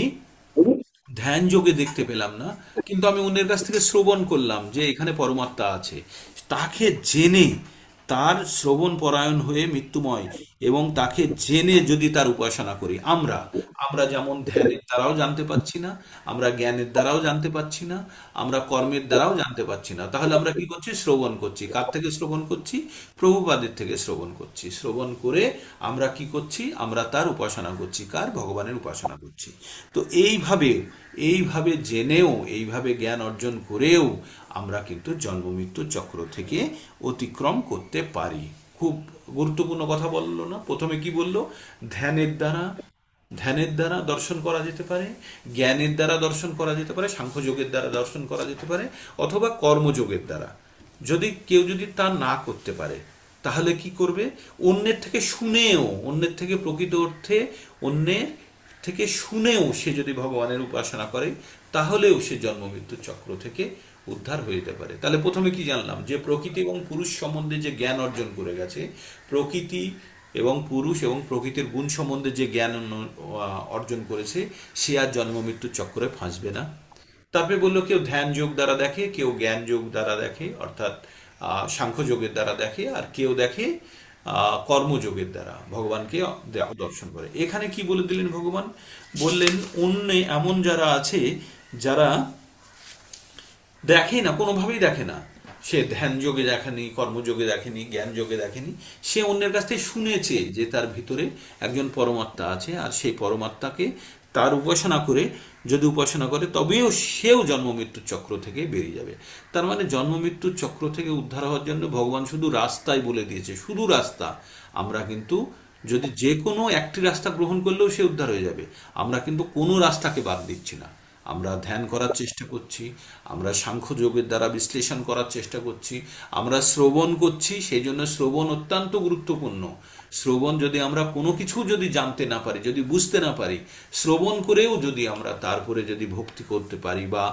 ধ্যান যোগে দেখতে পেলাম না, কিন্তু আমি অন্যের কাছ থেকে শ্রবণ করলাম যে এখানে পরমাত্মা আছে। তাকে জেনে, তার শ্রবণ পরায়ণ হয়ে মৃত্যুময়, এবং তাকে জেনে যদি তার উপাসনা করি, আমরা আমরা যেমন ধ্যানের দ্বারাও জানতে পাচ্ছি না, আমরা জ্ঞানের দ্বারাও জানতে পাচ্ছি না, আমরা কর্মের দ্বারাও জানতে পাচ্ছি না, তাহলে আমরা কি করছি? শ্রবণ করছি। কার থেকে শ্রবণ করছি? প্রভুপাদের থেকে শ্রবণ করছি। শ্রবণ করে আমরা কি করছি? আমরা তার উপাসনা করছি। কার? ভগবানের উপাসনা করছি। তো এইভাবে জেনেও, এইভাবে জ্ঞান অর্জন করেও আমরা কিন্তু জন্ম মৃত্যুর চক্র থেকে অতিক্রম করতে পারি। খুব গুরুত্বপূর্ণ কথা বললো না? প্রথমে কি বললো? ধ্যানের দ্বারা, ধ্যানের দ্বারা দর্শন করা যেতে পারে, জ্ঞানের দ্বারা দর্শন করা যেতে পারে, সাংখ্যযোগের দ্বারা দর্শন করা যেতে পারে, অথবা কর্মযোগের দ্বারা। কেউ যদি তা না করতে পারে তাহলে কি করবে? অন্যের থেকে শুনেও, অন্যের থেকে প্রকৃত অর্থে অন্যের থেকে শুনেও সে যদি ভগবানের উপাসনা করে তাহলেও সে জন্ম মৃত্যুর চক্র থেকে উদ্ধার হয়ে যেতে পারে। তাহলে প্রথমে কি জানলাম? যে প্রকৃতি এবং পুরুষ সম্বন্ধে যে জ্ঞান অর্জন করে গেছে, প্রকৃতি এবং পুরুষ এবং প্রকৃতির গুণ সম্বন্ধে যে জ্ঞান অর্জন করেছে, সে আর জন্ম মৃত্যুর চক্রে ফাঁসবে না। তারপরে বললো কেউ ধ্যান যোগ দ্বারা দেখে, কেউ জ্ঞান যোগ দ্বারা দেখে অর্থাৎ সাংখ্যযোগের দ্বারা দেখে, আর কেউ দেখে কর্মযোগের দ্বারা ভগবানকে দর্শন করে। এখানে কি বলে দিলেন ভগবান? বললেন অন্যে এমন যারা আছে যারা দেখে না, কোনোভাবেই দেখে না, সে ধ্যান যোগে দেখেনি, কর্মযোগে দেখেনি, জ্ঞান যোগে দেখেনি, সে অন্যের কাছ থেকে শুনেছে যে তার ভিতরে একজন পরমাত্মা আছে, আর সেই পরমাত্মাকে তার উপাসনা করে, যদি উপাসনা করে তবেও সেও জন্ম মৃত্যুর চক্র থেকে বেরিয়ে যাবে। তার মানে জন্ম মৃত্যুর চক্র থেকে উদ্ধার হওয়ার জন্য ভগবান শুধু রাস্তাই বলে দিয়েছে, শুধু রাস্তা। আমরা কিন্তু যদি যে কোনো একটি রাস্তা গ্রহণ করলেও সে উদ্ধার হয়ে যাবে। আমরা কিন্তু কোনো রাস্তাকে বাদ দিচ্ছি না। আমরা ধ্যান করার চেষ্টা করছি, আমরা সাংখ্যযোগের দ্বারা বিশ্লেষণ করার চেষ্টা করছি, আমরা শ্রবণ করছি। সেই জন্য শ্রবণ অত্যন্ত গুরুত্বপূর্ণ। শ্রবণ যদি আমরা কোনো কিছু যদি জানতে না পারি, যদি বুঝতে না পারি, শ্রবণ করেও যদি আমরা তারপরে যদি ভক্তি করতে পারি বা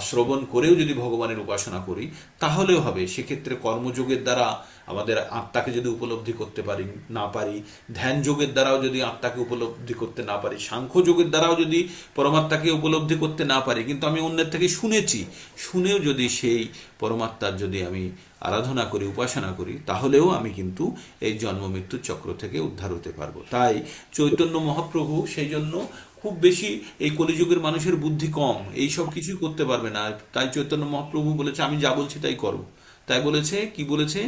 শ্রবণ করেও যদি ভগবানের উপাসনা করি তাহলেও হবে। সেক্ষেত্রে কর্মযোগের দ্বারা আমাদের আত্মাকে যদি উপলব্ধি করতে পারি না পারি, ধ্যান যোগের দ্বারাও যদি আত্মাকে উপলব্ধি করতে না পারি, সাংখ্য যোগের দ্বারাও যদি পরমাত্মাকে উপলব্ধি করতে না পারি, কিন্তু আমি অন্যের থেকে শুনেছি, শুনেও যদি সেই পরমাত্মার যদি আমি আরাধনা করি, উপাসনা করি, তাহলেও আমি কিন্তু এই জন্ম মৃত্যুর চক্র থেকে উদ্ধার হতে পারবো। তাই চৈতন্য মহাপ্রভু সেই জন্য খুব বেশি, এই কলিযুগের মানুষের বুদ্ধি কম, এই সব কিছুই করতে পারবে না। তাই চৈতন্য মহাপ্রভু বলেছে আমি যা বলছি তাই করো। তাই বলেছে, কি বলেছে?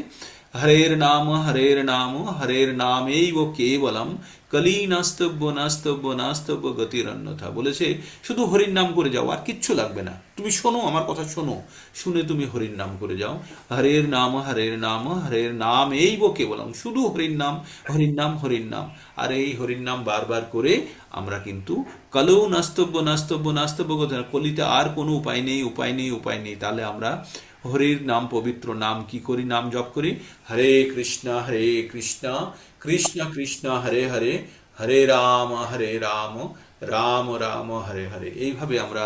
হরের নাম হরের নাম হরের নামেইব কেবলম কলি নাস্তব্য নাস্তব্য নাস্তব্য গতির অন্যথা। বলেছে শুধু হরির নাম করে যাও, আর কিচ্ছু লাগবে না। তুমি শোনো, আমার কথা শোনো, শুনে তুমি হরির নাম করে যাও। হরের নাম হরের নাম হরের নাম এইব কেবলম, শুধু হরির নাম হরির নাম হরির নাম। আর এই হরির নাম বারবার করে আমরা কিন্তু কলৌ নাস্তব্য নাস্তব্য নাস্তব্য গতি, কলিতে আর কোনো উপায় নেই, উপায় নেই, উপায় নেই। তাহলে আমরা হরির নাম, পবিত্র নাম কি করি? নাম জপ করি, হরে কৃষ্ণ কৃষ্ণ কৃষ্ণ হরে হরে, হরে রাম রাম রাম হরে হরে। এইভাবে আমরা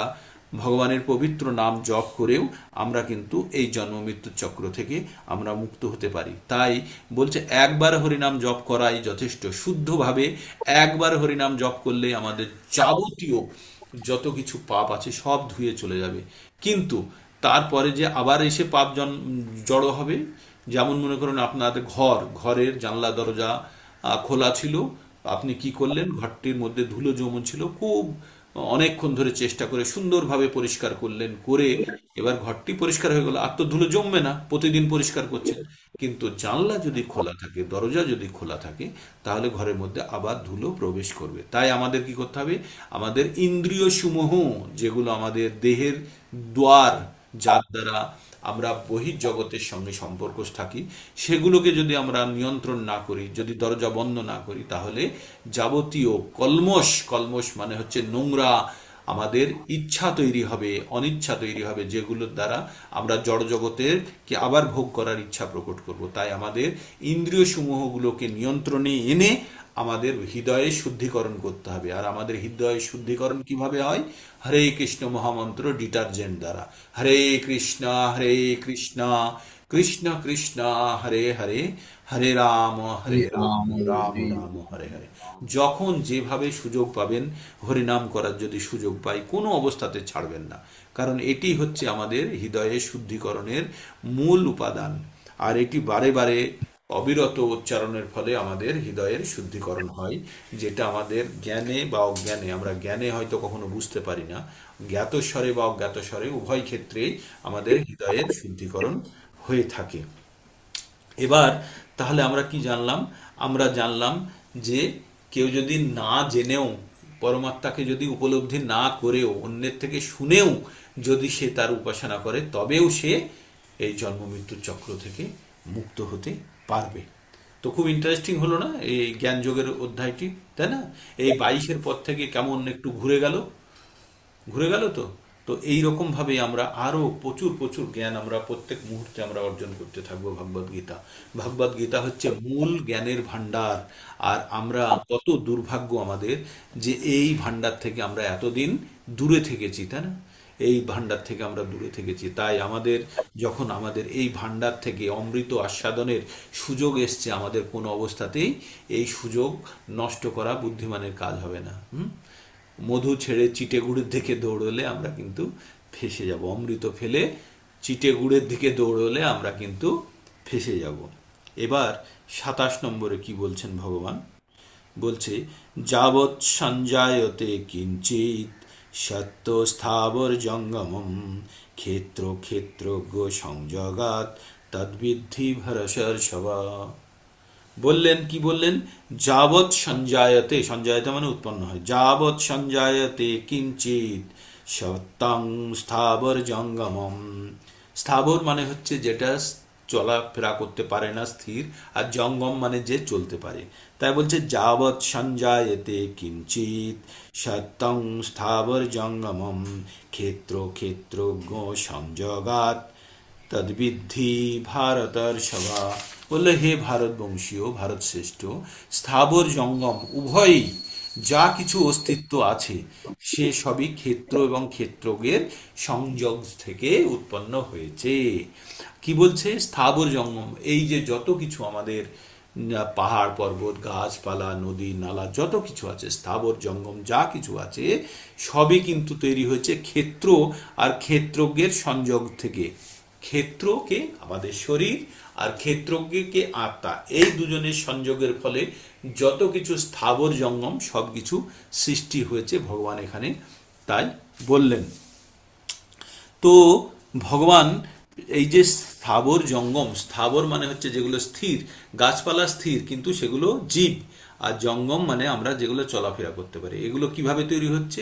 ভগবানের পবিত্র নাম জপ করেও আমরা কিন্তু এই জন্ম মৃত্যুর চক্র থেকে আমরা মুক্ত হতে পারি। তাই বলছে একবার হরিনাম জপ করাই যথেষ্ট। শুদ্ধভাবে একবার হরিনাম জপ করলে আমাদের যাবতীয় যত কিছু পাপ আছে সব ধুয়ে চলে যাবে। কিন্তু তারপরে যে আবার এসে পাপ জড়ো হবে, যেমন মনে করুন আপনাদের ঘরের জানলা দরজা খোলা ছিল, আপনি কি করলেন? ঘরটির মধ্যে ধুলো জমন ছিল, খুব অনেকক্ষণ ধরে চেষ্টা করে সুন্দরভাবে পরিষ্কার করলেন, করে এবার ঘরটি পরিষ্কার হয়ে গেল, আর তো ধুলো জমবে না, প্রতিদিন পরিষ্কার করছেন। কিন্তু জানলা যদি খোলা থাকে, দরজা যদি খোলা থাকে, তাহলে ঘরের মধ্যে আবার ধুলো প্রবেশ করবে। তাই আমাদের কি করতে হবে? আমাদের ইন্দ্রিয় সমূহ, যেগুলো আমাদের দেহের দ্বার, যার দ্বারা আমরা বহির্জগতের সঙ্গে সম্পর্ক থাকি, সেগুলোকে যদি আমরা নিয়ন্ত্রণ না করি, যদি দরজা বন্ধ না করি, তাহলে যাবতীয় কলমশ মানে হচ্ছে নোংরা আমাদের ইচ্ছা তৈরি হবে, অনিচ্ছা তৈরি হবে, যেগুলোর দ্বারা আমরা জড়জগতের কে আবার ভোগ করার ইচ্ছা প্রকট করব। তাই আমাদের ইন্দ্রিয় সমূহগুলোকে নিয়ন্ত্রণে এনে আমাদের হৃদয়ে শুদ্ধিকরণ করতে হবে। আর আমাদের হৃদয়ে শুদ্ধিকরণ কিভাবে হয়? হরে কৃষ্ণ মহামন্ত্র ডিটারজেন্ট দ্বারা। হরে কৃষ্ণ কৃষ্ণ কৃষ্ণ হরে হরে, হরে রাম राम রাম রাম হরে হরে। যখন যেভাবে সুযোগ পাবেন হরিনাম করার, যদি সুযোগ পাই কোনো অবস্থাতে ছাড়বেন না, কারণ এটি হচ্ছে আমাদের হৃদয়ে শুদ্ধিকরণের মূল উপাদান। আর এটি বারে বারে অবিরত উচ্চারণের ফলে আমাদের হৃদয়ের শুদ্ধিকরণ হয়, যেটা আমাদের জ্ঞানে বা অজ্ঞানে, আমরা জ্ঞানে হয়তো কখনো বুঝতে পারি না, জ্ঞাতস্বরে বা অজ্ঞাতস্বরে উভয় ক্ষেত্রেই আমাদের হৃদয়ের শুদ্ধিকরণ হয়ে থাকে। এবার তাহলে আমরা কি জানলাম? আমরা জানলাম যে কেউ যদি না জেনেও, পরমাত্মাকে যদি উপলব্ধি না করেও, অন্যের থেকে শুনেও যদি সে তার উপাসনা করে, তবেও সে এই জন্ম মৃত্যুর চক্র থেকে মুক্ত হতে পারবে। তো খুব ইন্টারেস্টিং হলো না এই জ্ঞান যোগের অধ্যায়টি, তাই না? এই 22-এর পর থেকে কেমন একটু ঘুরে গেল তো। তো এইরকম ভাবে আমরা আরো প্রচুর প্রচুর জ্ঞান আমরা প্রত্যেক মুহূর্তে আমরা অর্জন করতে থাকবো। ভগবদ গীতা, ভগবদ গীতা হচ্ছে মূল জ্ঞানের ভান্ডার। আর আমরা কত দুর্ভাগ্য আমাদের যে এই ভান্ডার থেকে আমরা এতদিন দূরে থেকেছি, তাই না? এই ভান্ডার থেকে আমরা দূরে থেকেছি। তাই আমাদের যখন আমাদের এই ভান্ডার থেকে অমৃত আস্বাদনের সুযোগ এসছে, আমাদের কোনো অবস্থাতেই এই সুযোগ নষ্ট করা বুদ্ধিমানের কাজ হবে না। মধু ছেড়ে চিটে গুড়ের দিকে দৌড়লে আমরা কিন্তু ফেঁসে যাব, অমৃত ফেলে চিটে গুড়ের দিকে দৌড়লে আমরা কিন্তু ফেঁসে যাব। এবার 27 নম্বরে কি বলছেন ভগবান? বলছে, যাবৎ সঞ্জায়তে কিঞ্চিত সত্য স্থাবর জঙ্গমম ক্ষেত্র ক্ষেত্রজ্ঞ সংযোগাৎ তদ্বিদ্ধি ভরসর্ষবা। বললেন, কি বললেন? যাবৎ সঞ্জায়তে, সঞ্জায়তে মানে উৎপন্ন হয়, যাবৎ সঞ্জায়তে কিঞ্চিত সত্যং স্থাবর জঙ্গমম। স্থাবর মানে হচ্ছে যেটা চলাফেরা করতে পারে না, স্থির। আর জঙ্গম মানে যে চলতে পারে। তাই বলছে যাবৎ সঞ্জায়তে কিঞ্চিত সত্যং স্থাবর জঙ্গমম ক্ষেত্র ক্ষেত্রজ্ঞ সংযোগাৎ তদ্বিদ্ধি ভারতর্ষভা। বললে, হে ভারতবংশীয়, ভারত শ্রেষ্ঠ, স্থাবর জঙ্গম উভয়ই যা কিছু অস্তিত্ব আছে সে সবই ক্ষেত্র এবং ক্ষেত্রজ্ঞের সংযোগ থেকে উৎপন্ন হয়েছে। কি বলছে? স্থাবর জঙ্গম, এই যে যত কিছু আমাদের পাহাড় পর্বত গাছপালা নদী নালা যত কিছু আছে, স্থাবর জঙ্গম যা কিছু আছে সবই কিন্তু তৈরি হয়েছে ক্ষেত্র আর ক্ষেত্রজ্ঞের সংযোগ থেকে। ক্ষেত্রকে আমাদের শরীর আর ক্ষেত্রজ্ঞকে আত্মা, এই দুজনের সংযোগের ফলে যত কিছু স্থাবর জঙ্গম সব কিছু সৃষ্টি হয়েছে, ভগবান এখানে তাই বললেন। তো ভগবান এই যে স্থাবর জঙ্গম, স্থাবর মানে হচ্ছে যেগুলো স্থির, গাছপালা স্থির কিন্তু সেগুলো জীব, আর জঙ্গম মানে আমরা যেগুলো চলাফেরা করতে পারি। এগুলো কিভাবে তৈরি হচ্ছে?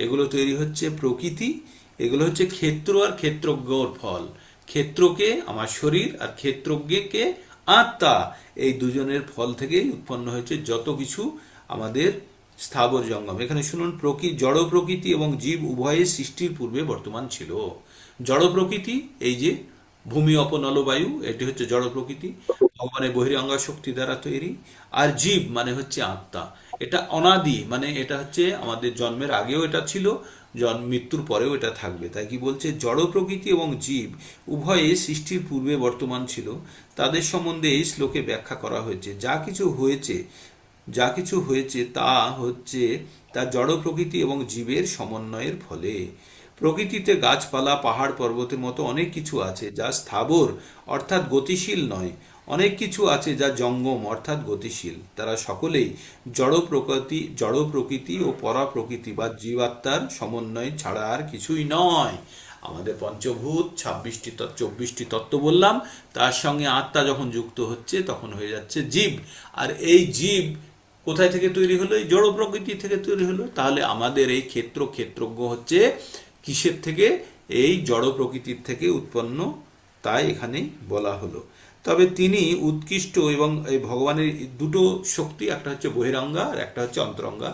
এগুলো তৈরি হচ্ছে প্রকৃতি, এগুলো হচ্ছে ক্ষেত্র আর ক্ষেত্রজ্ঞর ফল। ক্ষেত্রকে আমার শরীর আর ক্ষেত্রজ্ঞকে আত্মা, এই দুজনের ফল থেকেই উৎপন্ন হয়েছে যত কিছু আমাদের স্থাবর জঙ্গম। এখানে শুনুন, জড় প্রকৃতি এবং জীব উভয়ে সৃষ্টির পূর্বে বর্তমান ছিল। জড় প্রকৃতি এই যে ভূমি অপনল বায়ু, এটি হচ্ছে জড় প্রকৃতি, ভগবানের বহিরঙ্গা শক্তি দ্বারা তৈরি। আর জীব মানে হচ্ছে আত্মা, এটা অনাদি, মানে এটা হচ্ছে আমাদের জন্মের আগেও এটা ছিল, মৃত্যুর পরেও এটা থাকবে। তাই কি বলছে? জড় প্রকৃতি এবং জীব উভয়ে সৃষ্টির পূর্বে বর্তমান ছিল, তাদের সম্বন্ধে এই শ্লোকে ব্যাখ্যা করা হয়েছে। যা কিছু হয়েছে তা হচ্ছে তার জড় প্রকৃতি এবং জীবের সমন্বয়ের ফলে। প্রকৃতিতে গাছপালা পাহাড় পর্বতের মতো অনেক কিছু আছে যা স্থাবর অর্থাৎ গতিশীল নয়, অনেক কিছু আছে যা জঙ্গম অর্থাৎ গতিশীল। তারা সকলেই জড় প্রকৃতি ও পরা প্রকৃতি বা জীবাত্মার সমন্বয় ছাড়া আর কিছুই নয়। আমাদের পঞ্চভূত 26টি 24টি তত্ত্ব বললাম, তার সঙ্গে আত্মা যখন যুক্ত হচ্ছে তখন হয়ে যাচ্ছে জীব। আর এই জীব কোথায় থেকে তৈরি হলো? এই জড় প্রকৃতি থেকে তৈরি হলো। তাহলে আমাদের এই ক্ষেত্রজ্ঞ হচ্ছে কিসের থেকে? এই জড় প্রকৃতির থেকে উৎপন্ন, তাই এখানে বলা হলো। তবে তিনি উৎকৃষ্ট, এবং এই ভগবানের দুটো শক্তি, একটা হচ্ছে বহিরঙ্গা আর একটা হচ্ছে অন্তরঙ্গা।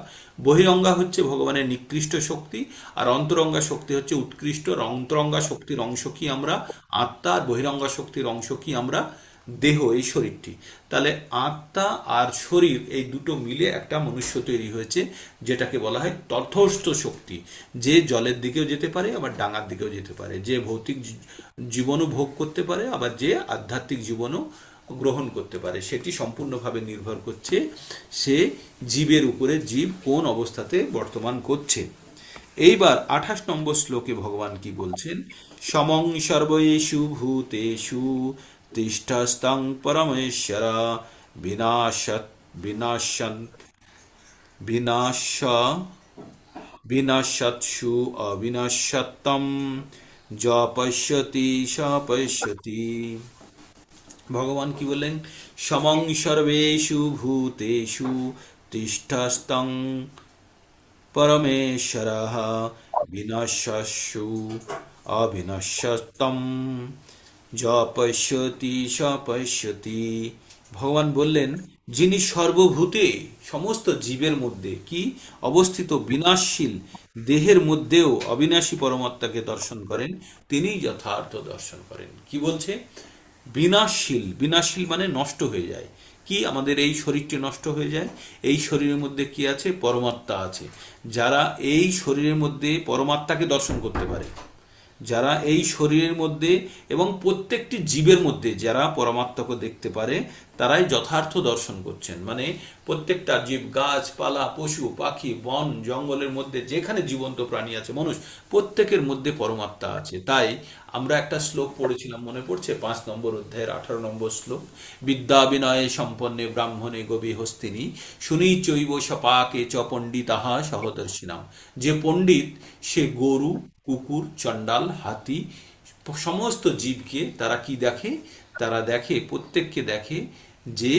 বহিরঙ্গা হচ্ছে ভগবানের নিকৃষ্ট শক্তি, আর অন্তরঙ্গা শক্তি হচ্ছে উৎকৃষ্ট। অন্তরঙ্গা শক্তির অংশ কি? আমরা আত্মা। আর বহিরঙ্গা শক্তির অংশ কি? আমরা দেহ, এই শরীরটি। তাহলে আত্মা আর শরীর এই দুটো মিলে একটা মনুষ্য তৈরি হয়েছে, যেটাকে বলা হয় তথস্থ শক্তি, যে জলের দিকেও যেতে পারে আবার ডাঙার দিকেও যেতে পারে, যে ভৌতিক জীবনও ভোগ করতে পারে আবার যে আধ্যাত্মিক জীবনও গ্রহণ করতে পারে। সেটি সম্পূর্ণভাবে নির্ভর করছে সে জীবের উপরে, জীব কোন অবস্থাতে বর্তমান করছে। এইবার 28 নম্বর শ্লোকে ভগবান কি বলছেন? সমং সর্বেষু ভূতেষু তিষ্ঠস্তং পরমেশ্বর বিনাশত বিনাশন বিনাশ বিনাশৎসু অবিনাশতম য পশ্যতি স পশ্যতি। ভগবান কি বললেন? সমং সর্বেষু ভূতেষু তিষ্ঠস্তং পরমেশ্বরঃ বিনাশস্যু অবিনশ্যতম য পশ্যতি স পশ্যতি ভগবান বললেন, যিনি সর্বভূতে সমস্ত জীবের মধ্যে কি অবস্থিত বিনাশশীল দেহের মধ্যেও অবিনাশী পরমাত্মাকে দর্শন করেন, তিনিই যথার্থ দর্শন করেন। কি বলছে? বিনাশশীল, বিনাশশীল মানে নষ্ট হয়ে যায়। কি আমাদের এই শরীরটি নষ্ট হয়ে যায়? এই শরীরের মধ্যে কি আছে? পরমাত্মা আছে। যারা এই শরীরের মধ্যে পরমাত্মাকে দর্শন করতে পারে, যারা এই শরীরের মধ্যে এবং প্রত্যেকটি জীবের মধ্যে যারা পরমাত্মাকে দেখতে পারে, তারাই যথার্থ দর্শন করছেন। মানে প্রত্যেকটা জীব, গাছপালা, পশু পাখি, বন জঙ্গলের মধ্যে যেখানে জীবন্ত প্রাণী আছে, মানুষ, প্রত্যেকের মধ্যে পরমাত্মা আছে। তাই আমরা একটা শ্লোক পড়েছিলাম, মনে পড়ছে? 5 নম্বর অধ্যায়ের 18 নম্বর শ্লোক, বিদ্যা বিনয়ে সম্পন্নে ব্রাহ্মণে গবি হস্তিনী শুনি চৈব সপাকে চ পণ্ডিতাহা সহদর্শিনাম। যে পণ্ডিত সে গরু, কুকুর, চণ্ডাল, হাতি, সমস্ত জীবকে তারা কি দেখে? তারা দেখে, প্রত্যেককে দেখে যে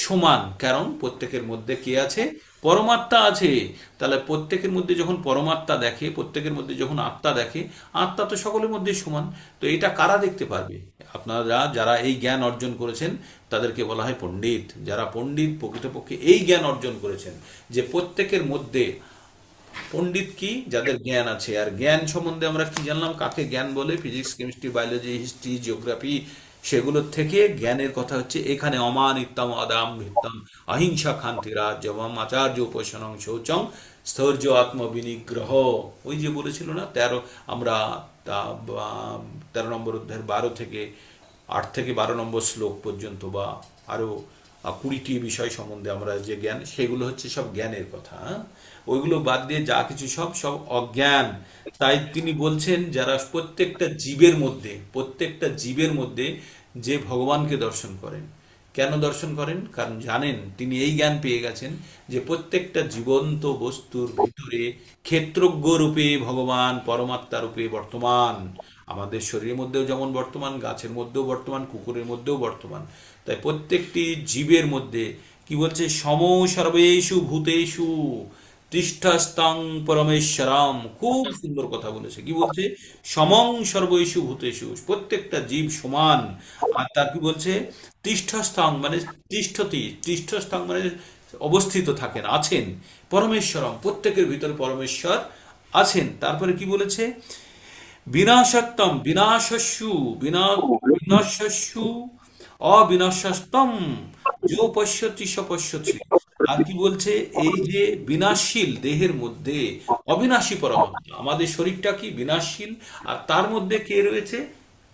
সমান। কারণ প্রত্যেকের মধ্যে কে আছে? পরমাত্মা আছে। তাহলে প্রত্যেকের মধ্যে যখন পরমাত্মা দেখে, প্রত্যেকের মধ্যে যখন আত্মা দেখে, আত্মা তো সকলের মধ্যে সমান। তো এটা কারা দেখতে পারবে? আপনারা যারা এই জ্ঞান অর্জন করেছেন তাদেরকে বলা হয় পণ্ডিত। যারা পণ্ডিত, প্রকৃতপক্ষে এই জ্ঞান অর্জন করেছেন যে প্রত্যেকের মধ্যে, পণ্ডিত কি? যাদের জ্ঞান আছে। আর জ্ঞান সম্বন্ধে আমরা কি জানলাম? কাকে জ্ঞান বলে? Physics, chemistry, biology, history, geography, সেগুলোর থেকে জ্ঞানের কথা হচ্ছে এখানে। অমানিত্যম আদাম ভিত্তম অহিংসা খান্তি রাজ্যম আচার্য উপসনং শৌচং স্থৈর্য আত্মবিনিগ্রহ। ওই যে বলেছিল না 13, আমরা 13 নম্বর অধ্যায়ের 8 থেকে 12 নম্বর শ্লোক পর্যন্ত, বা আরো 20টি বিষয় সম্বন্ধে আমরা যে জ্ঞান, সেগুলো হচ্ছে সব জ্ঞানের কথা। ওইগুলো বাদ দিয়ে যা কিছু সব সব অজ্ঞান। তাই তিনি বলছেন, যারা প্রত্যেকটা জীবের মধ্যে যে ভগবানকে দর্শন করেন। কেন দর্শন করেন? কারণ জানেন, তিনি এই জ্ঞান পেয়ে গেছেন যে প্রত্যেকটা জীবন্ত বস্তুর ভিতরে ক্ষেত্রজ্ঞ রূপে ভগবান পরমাত্মা রূপে বর্তমান। আমাদের শরীরের মধ্যেও যেমন বর্তমান, গাছের মধ্যেও বর্তমান, কুকুরের মধ্যেও বর্তমান। তাই প্রত্যেকটি জীবের মধ্যে কি বলছে? সম সর্বেষু ভূতেষু তিষ্ঠস্তং পরমেশ্বরম। খুব সুন্দর কথা বলেছে। কি বলছে? সমং সর্বেষু ভূতেষু, প্রত্যেকটা জীব সমান। আর তার কি বলছে? তিষ্ঠস্তং মানে তিষ্ঠতি, তিষ্ঠস্তং মানে অবস্থিত থাকেন, আছেন। পরমেশ্বরম, প্রত্যেকের ভিতরে পরমেশ্বর আছেন। তারপরে কি বলেছে? বিনাশত্তম বিনাশস্যু বিনাশস্যু অবিনাশস্তম যো পশ্যতি স পশ্যতি। আর কি বলছে? এই যে বিনাশশীল দেহের মধ্যে অবিনাশী পরমাত্মা, আমাদের শরীরটা কি বিনাশশীল, আর তার মধ্যে কে রয়েছে?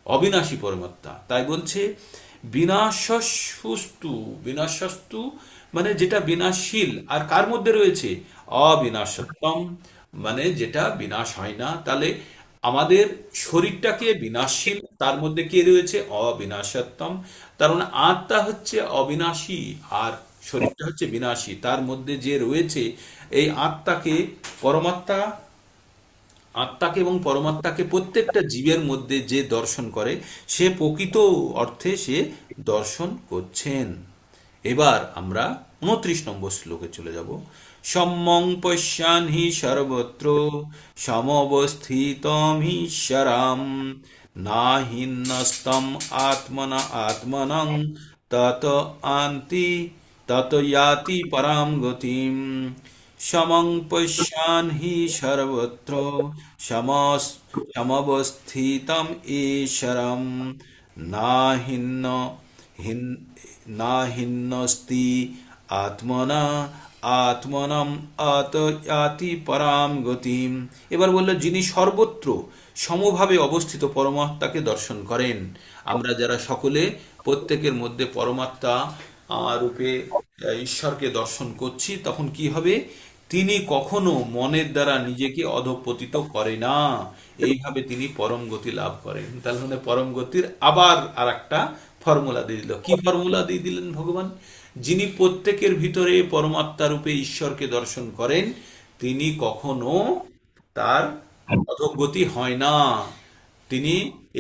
অবিনাশী পরমাত্মা। তাই বলছে বিনাশস্তু, বিনাশস্তু মানে যেটা বিনাশশীল, আর কার মধ্যে রয়েছে? অবিনাশত্তম মানে যেটা বিনাশ হয় না। তাহলে আমাদের শরীরটাকে বিনাশশীল, তার মধ্যে কে রয়েছে? অবিনাশত্তম। তার মানে আত্মা হচ্ছে অবিনাশী, আর শরীরটা হচ্ছে বিনাশী। তার মধ্যে যে রয়েছে এই আত্মাকে, পরমাত্মা, আত্মাকে এবং পরমাত্মাকে প্রত্যেকটা জীবের মধ্যে যে দর্শন করে, সে প্রকৃত অর্থে সে দর্শন করছেন। এবার আমরা 29 নম্বর শ্লোকে চলে যাব। সম্যং পশ্যান হি সর্বত্র সমবস্থিতম হি শরম নাহিন্নস্তম আত্মনা আত্মনং তত আন্তি তত ইয়াতি পরাম গতিম। সমং পশ্যান হি সর্বত্র সমবস্থিতম ঈশ্বরম নাহিন্ন নাহিন্নস্তি আত্মনা আত্মনম আতি পরাম গতিম। এবার বললো, যিনি সর্বত্র সমভাবে অবস্থিত পরমাত্মাকে দর্শন করেন। আমরা যারা সকলে প্রত্যেকের মধ্যে পরমাত্মা রূপে ঈশ্বরকে দর্শন করছি, তখন কি হবে? তিনি কখনো মনের দ্বারা নিজেকে অধঃপতিত করে না। এইভাবে তিনি পরম গতি লাভ করেন। তাহলে মানে পরম গতির আবার আর একটা ফর্মুলা দিয়ে দিল। কি ফর্মুলা দিয়ে দিলেন ভগবান? যিনি প্রত্যেকের ভিতরে পরমাত্মা রূপে ঈশ্বরকে দর্শন করেন, তিনি কখনো তার অধোগতি হয় না। তিনি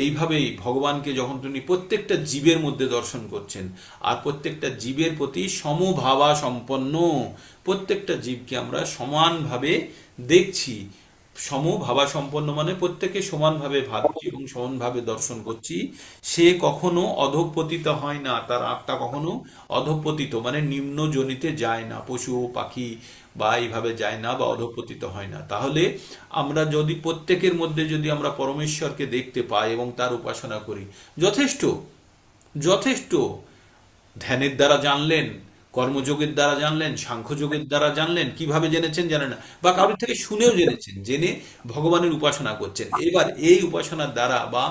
এইভাবেই ভগবানকে যখন তিনি প্রত্যেকটা জীবের মধ্যে দর্শন করছেন, আর প্রত্যেকটা জীবের প্রতি সমভাবা সম্পন্ন, প্রত্যেকটা জীবকে আমরা সমানভাবে দেখছি, সমভাবাসম্পন্ন মানে প্রত্যেকে সমানভাবে ভাবছি এবং সমানভাবে দর্শন করছি, সে কখনো অধঃপতিত হয় না, তার আত্মা কখনো অধঃপতিত মানে নিম্ন যোনিতে যায় না, পশু পাখি বা এইভাবে যায় না বা অধঃপতিত হয় না। তাহলে আমরা যদি প্রত্যেকের মধ্যে যদি আমরা পরমেশ্বরকে দেখতে পাই এবং তার উপাসনা করি, যথেষ্ট, যথেষ্ট। ধ্যানের দ্বারা জানলেন, কর্মযোগের দ্বারা জানলেন, সাংখ্যযোগের দ্বারা জানলেন, কিভাবে জেনেছেন জানেন না, বা কারোর থেকে শুনেও জেনেছেন, জেনে ভগবানের উপাসনা করছেন। এবার এই উপাসনার দ্বারা বা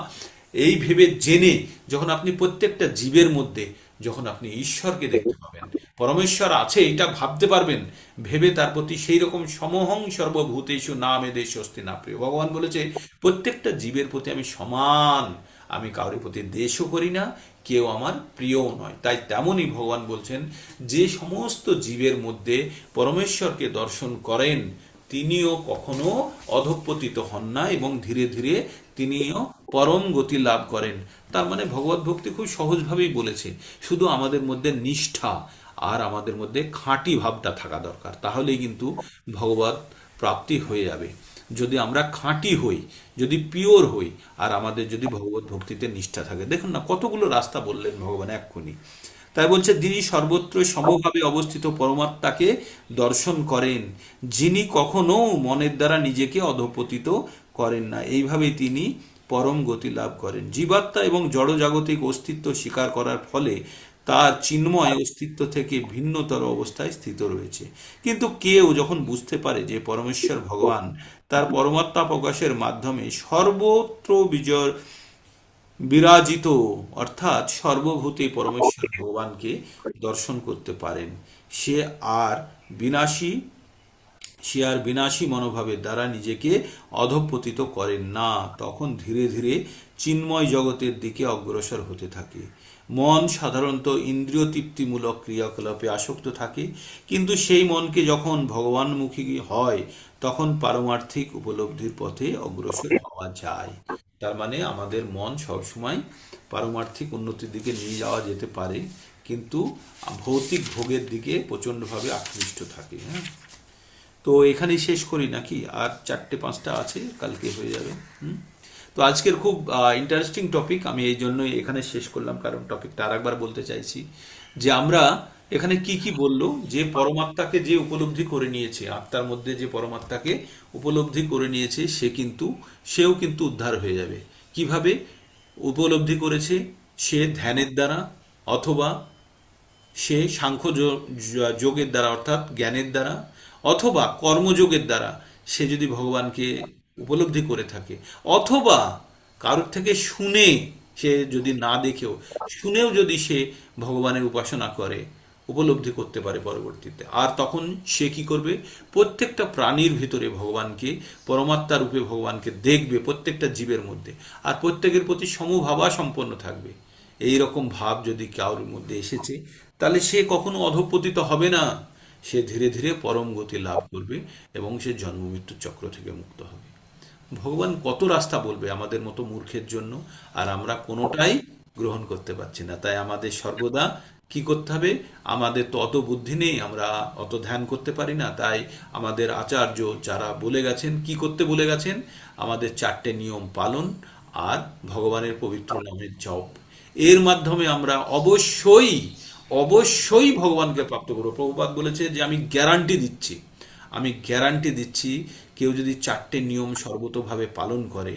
এই ভেবে জেনে যখন আপনি প্রত্যেকটা জীবের মধ্যে যখন আপনি ঈশ্বরকে দেখতে পাবেন, পরমেশ্বর আছে এটা ভাবতে পারবেন, ভেবে তার প্রতি সেই রকম সমহং সর্বভূতেষু না মেদে স্বস্তি না প্রিয়। ভগবান বলেছে প্রত্যেকটা জীবের প্রতি আমি সমান, আমি কারোর প্রতি দ্বেষও করি না, কেউ আমার প্রিয়ও নয়। তাই তেমনই ভগবান বলছেন যে সমস্ত জীবের মধ্যে পরমেশ্বরকে দর্শন করেন তিনিও কখনো অধঃপতিত হন না এবং ধীরে ধীরে তিনিও পরম গতি লাভ করেন। তার মানে ভগবত ভক্তি খুব সহজভাবেই বলেছে, শুধু আমাদের মধ্যে নিষ্ঠা আর আমাদের মধ্যে খাঁটি ভাবটা থাকা দরকার, তাহলেই কিন্তু ভগবত প্রাপ্তি হয়ে যাবে। যদি আমরা খাঁটি হই, যদি পিওর হই, আর আমাদের যদি ভগবত ভক্তিতে নিষ্ঠা থাকে। দেখুন না কতগুলো রাস্তা বললেন ভগবান এক্ষুনি। তাই বলছে যিনি সর্বত্র সমভাবে অবস্থিত পরমাত্মাকে দর্শন করেন, যিনি কখনো মনের দ্বারা নিজেকে অধঃপতিত করেন না, এইভাবেই তিনি পরম গতি লাভ করেন। জীবাত্মা এবং জড়জাগতিক অস্তিত্ব স্বীকার করার ফলে তার চিন্ময় অস্তিত্ব থেকে ভিন্নতর অবস্থায় স্থিত রয়েছে। কিন্তু কেউ যখন বুঝতে পারে যে পরমেশ্বর ভগবান তার পরমাত্মা প্রকাশের মাধ্যমে সর্বত্র বিজয় বিরাজিত, অর্থাৎ সর্বভূতে পরমেশ্বর ভগবানকে দর্শন করতে পারেন, সে আর বিনাশী বিনাশী মনোভাবের দ্বারা নিজেকে অধঃপতিত করেন না। তখন ধীরে ধীরে চিন্ময় জগতের দিকে অগ্রসর হতে থাকে। মন সাধারণত ইন্দ্রিয় তৃপ্তিমূলক ক্রিয়াকলাপে আসক্ত থাকে, কিন্তু সেই মনকে যখন ভগবানমুখী হয় তখন পারমার্থিক উপলব্ধির পথে অগ্রসর হওয়া যায়। তার মানে আমাদের মন সবসময় পারমার্থিক উন্নতির দিকে নিয়ে যাওয়া যেতে পারে, কিন্তু ভৌতিক ভোগের দিকে প্রচণ্ডভাবে আকৃষ্ট থাকে। হ্যাঁ, তো এখানেই শেষ করি নাকি? আর 4-5টা আছে, কালকে হয়ে যাবে। তো আজকের খুব ইন্টারেস্টিং টপিক, আমি এই জন্যই এখানে শেষ করলাম, কারণ টপিকটা আর একবার বলতে চাইছি যে আমরা এখানে কি কি বললো, যে পরমাত্মাকে যে উপলব্ধি করে নিয়েছে, আত্মার মধ্যে যে পরমাত্মাকে উপলব্ধি করে নিয়েছে সেও কিন্তু উদ্ধার হয়ে যাবে। কিভাবে উপলব্ধি করেছে? সে ধ্যানের দ্বারা, অথবা সে সাংখ্য যোগের দ্বারা অর্থাৎ জ্ঞানের দ্বারা, অথবা কর্মযোগের দ্বারা সে যদি ভগবানকে উপলব্ধি করে থাকে, অথবা কারোর থেকে শুনে, সে যদি না দেখেও শুনেও যদি সে ভগবানের উপাসনা করে, উপলব্ধি করতে পারে পরবর্তীতে, আর তখন সে কি করবে? প্রত্যেকটা প্রাণীর ভিতরে ভগবানকে, পরমাত্মা রূপে ভগবানকে দেখবে প্রত্যেকটা জীবের মধ্যে, আর প্রত্যেকের প্রতি সমভাবা সম্পন্ন থাকবে। এই রকম ভাব যদি কারোর মধ্যে এসেছে, তাহলে সে কখনো অধঃপতিত হবে না, সে ধীরে ধীরে পরম গতি লাভ করবে এবং সে জন্ম মৃত্যুর চক্র থেকে মুক্ত হবে। ভগবান কত রাস্তা বলবে আমাদের মতো মূর্খের জন্য, আর আমরা কোনোটাই গ্রহণ করতে পারছি না। তাই আমাদের সর্বদা কি করতে হবে? আমাদের তো অত বুদ্ধি নেই, আমরা অত ধ্যান করতে পারি না। তাই আমাদের আচার্য যারা বলে গেছেন, কি করতে বলে গেছেন? আমাদের 4টে নিয়ম পালন আর ভগবানের পবিত্র নামের জপ, এর মাধ্যমে আমরা অবশ্যই অবশ্যই ভগবানকে প্রাপ্ত করবো। প্রভুপাদ বলেছে যে আমি গ্যারান্টি দিচ্ছি, কেউ যদি 4টে নিয়ম সর্বতোভাবে পালন করে,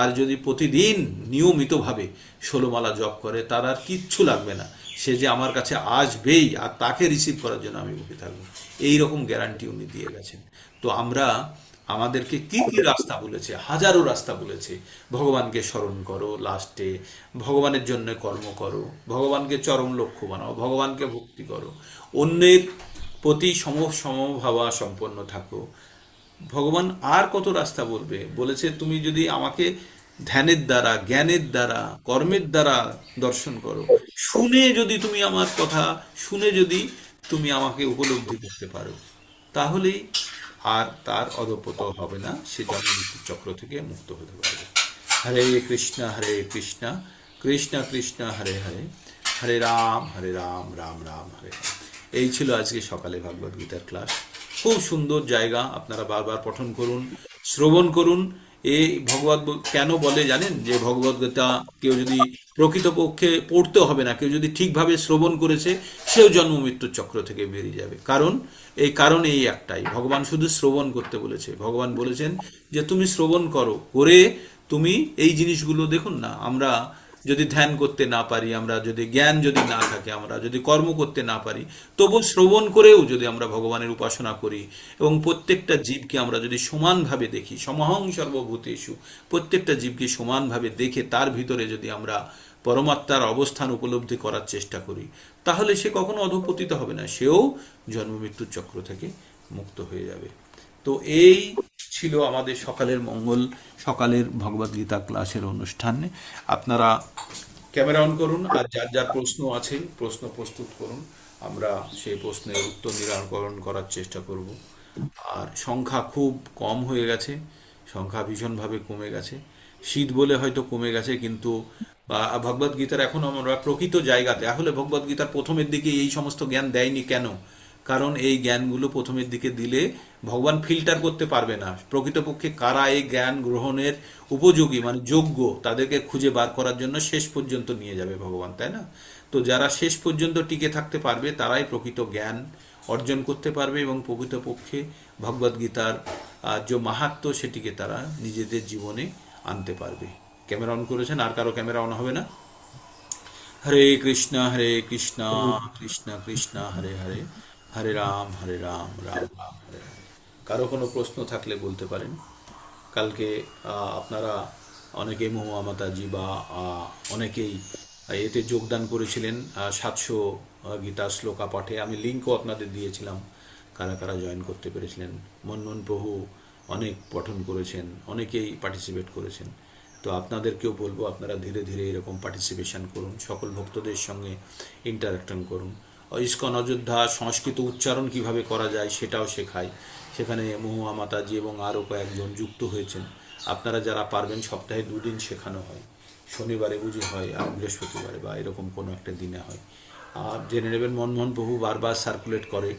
আর যদি প্রতিদিন নিয়মিতভাবে 16 মালা জপ করে, তার আর কিচ্ছু লাগবে না, সে যে আমার কাছে আসবেই, আর তাকে রিসিভ করার জন্য আমি বসে থাকবো। এই রকম গ্যারান্টি উনি দিয়ে গেছেন। তো আমরা, আমাদেরকে কি কি রাস্তা বলেছে? হাজারো রাস্তা বলেছে। ভগবানকে স্মরণ করো, লাস্টে ভগবানের জন্য কর্ম করো, ভগবানকে চরম লক্ষ্য বানাও, ভগবানকে ভক্তি করো, অন্যের প্রতি সমভাবা সম্পন্ন থাকো। ভগবান আর কত রাস্তা বলেছে তুমি যদি আমাকে ধ্যানের দ্বারা, জ্ঞানের দ্বারা, কর্মের দ্বারা দর্শন করো, শুনে যদি তুমি আমার কথা শুনে যদি তুমি আমাকে উপলব্ধি করতে পারো, তাহলেই আর তার অধঃপত হবে না, সে জন্ম মৃত্যুর চক্র থেকে মুক্ত হতে পারবে। হরে কৃষ্ণ কৃষ্ণ কৃষ্ণ হরে হরে, হরে রাম রাম রাম হরে হরে। এই ছিল আজকে সকালে ভাগবত গীতার ক্লাস। খুব সুন্দর জায়গা, আপনারা বারবার পঠন করুন, শ্রবণ করুন। এই ভগবত কেন বলে জানেন, যে ভগবত গীতা কেউ যদি প্রকৃতপক্ষে পড়তে হবে না, কেউ যদি ঠিকভাবে শ্রবণ করেছে সেও জন্ম মৃত্যুর চক্র থেকে বেরিয়ে যাবে। কারণ এই একটাই, ভগবান শুধু শ্রবণ করতে বলেছে। ভগবান বলেছেন যে তুমি শ্রবণ করো, করে তুমি এই জিনিসগুলো দেখুন না, আমরা যদি ধ্যান করতে না পারি, আমরা যদি জ্ঞান যদি না থাকে, আমরা যদি কর্ম করতে না পারি, তবু শ্রবণ করেও যদি আমরা ভগবানের উপাসনা করি এবং প্রত্যেকটা জীবকে আমরা যদি সমানভাবে দেখি, সমহং সর্বভূতেষু, প্রত্যেকটা জীবকে সমানভাবে দেখে তার ভিতরে যদি আমরা পরমাত্মার অবস্থান উপলব্ধি করার চেষ্টা করি, তাহলে সে কখনো অধঃপতিত হবে না, সেও জন্ম মৃত্যুর চক্র থেকে মুক্ত হয়ে যাবে। তো এই ছিল আমাদের সকালের মঙ্গল, সকালের ভগবদ্গীতা ক্লাসের অনুষ্ঠানে। আপনারা ক্যামেরা অন করুন, আর যার যার প্রশ্ন আছে প্রশ্ন প্রস্তুত করুন, আমরা সেই প্রশ্নের উত্তর নিরাকরণ করার চেষ্টা করব। আর সংখ্যা খুব কম হয়ে গেছে, সংখ্যা ভীষণভাবে কমে গেছে। শীত বলে হয়তো কমে গেছে, কিন্তু ভগবদ্গীতার এখন আমরা প্রকৃত জায়গাতে, আসলে ভগবদ্গীতার প্রথমের দিকে এই সমস্ত জ্ঞান দেয়নি কেন? কারণ এই জ্ঞানগুলো প্রথমের দিকে দিলে ভগবান ফিল্টার করতে পারবে না প্রকৃতপক্ষে কারা এই জ্ঞান গ্রহণের উপযোগী, মানে যোগ্য, তাদেরকে খুঁজে বার করার জন্য শেষ পর্যন্ত নিয়ে যাবে ভগবান, তাই না? তো যারা শেষ পর্যন্ত টিকে থাকতে পারবে তারাই প্রকৃত জ্ঞান অর্জন করতে পারবে এবং প্রকৃতপক্ষে ভগবদ্গীতার যে মাহাত্ম্য সেটিকে তারা নিজেদের জীবনে আনতে পারবে। ক্যামেরা অন করেছেন? আর কারো ক্যামেরা অন হবে না? হরে কৃষ্ণ কৃষ্ণ কৃষ্ণ হরে হরে, হরে রাম রাম রাম হরে হরে। কারো কোনো প্রশ্ন থাকলে বলতে পারেন। কালকে আপনারা অনেকে মহুয়া মাতাজি বা অনেকেই এতে যোগদান করেছিলেন 700 গীতা শ্লোকা পাঠে। আমি লিঙ্কও আপনাদের দিয়েছিলাম, কারা কারা জয়েন করতে পেরেছিলেন। মনমোহন প্রভু অনেক পঠন করেছেন, অনেকেই পার্টিসিপেট করেছেন। তো আপনাদেরকেও বলবো আপনারা ধীরে ধীরে এরকম পার্টিসিপেশন করুন, সকল ভক্তদের সঙ্গে ইন্টারাকশন করুন। ইস্কন অযোধ্যা সংস্কৃত উচ্চারণ কিভাবে করা যায় সেটাও শেখায়, সেখানে মহুয়া মাতাজি এবং আরও কয়েকজন যুক্ত হয়েছেন। আপনারা যারা পারবেন সপ্তাহে 2 দিন শেখানো হয়, শনিবারে বুঝি হয় আর বৃহস্পতিবারে বা এরকম কোনো একটা দিনে হয়। আর জেনে নেবেন মনমোহন প্রভু বারবার সার্কুলেট করে।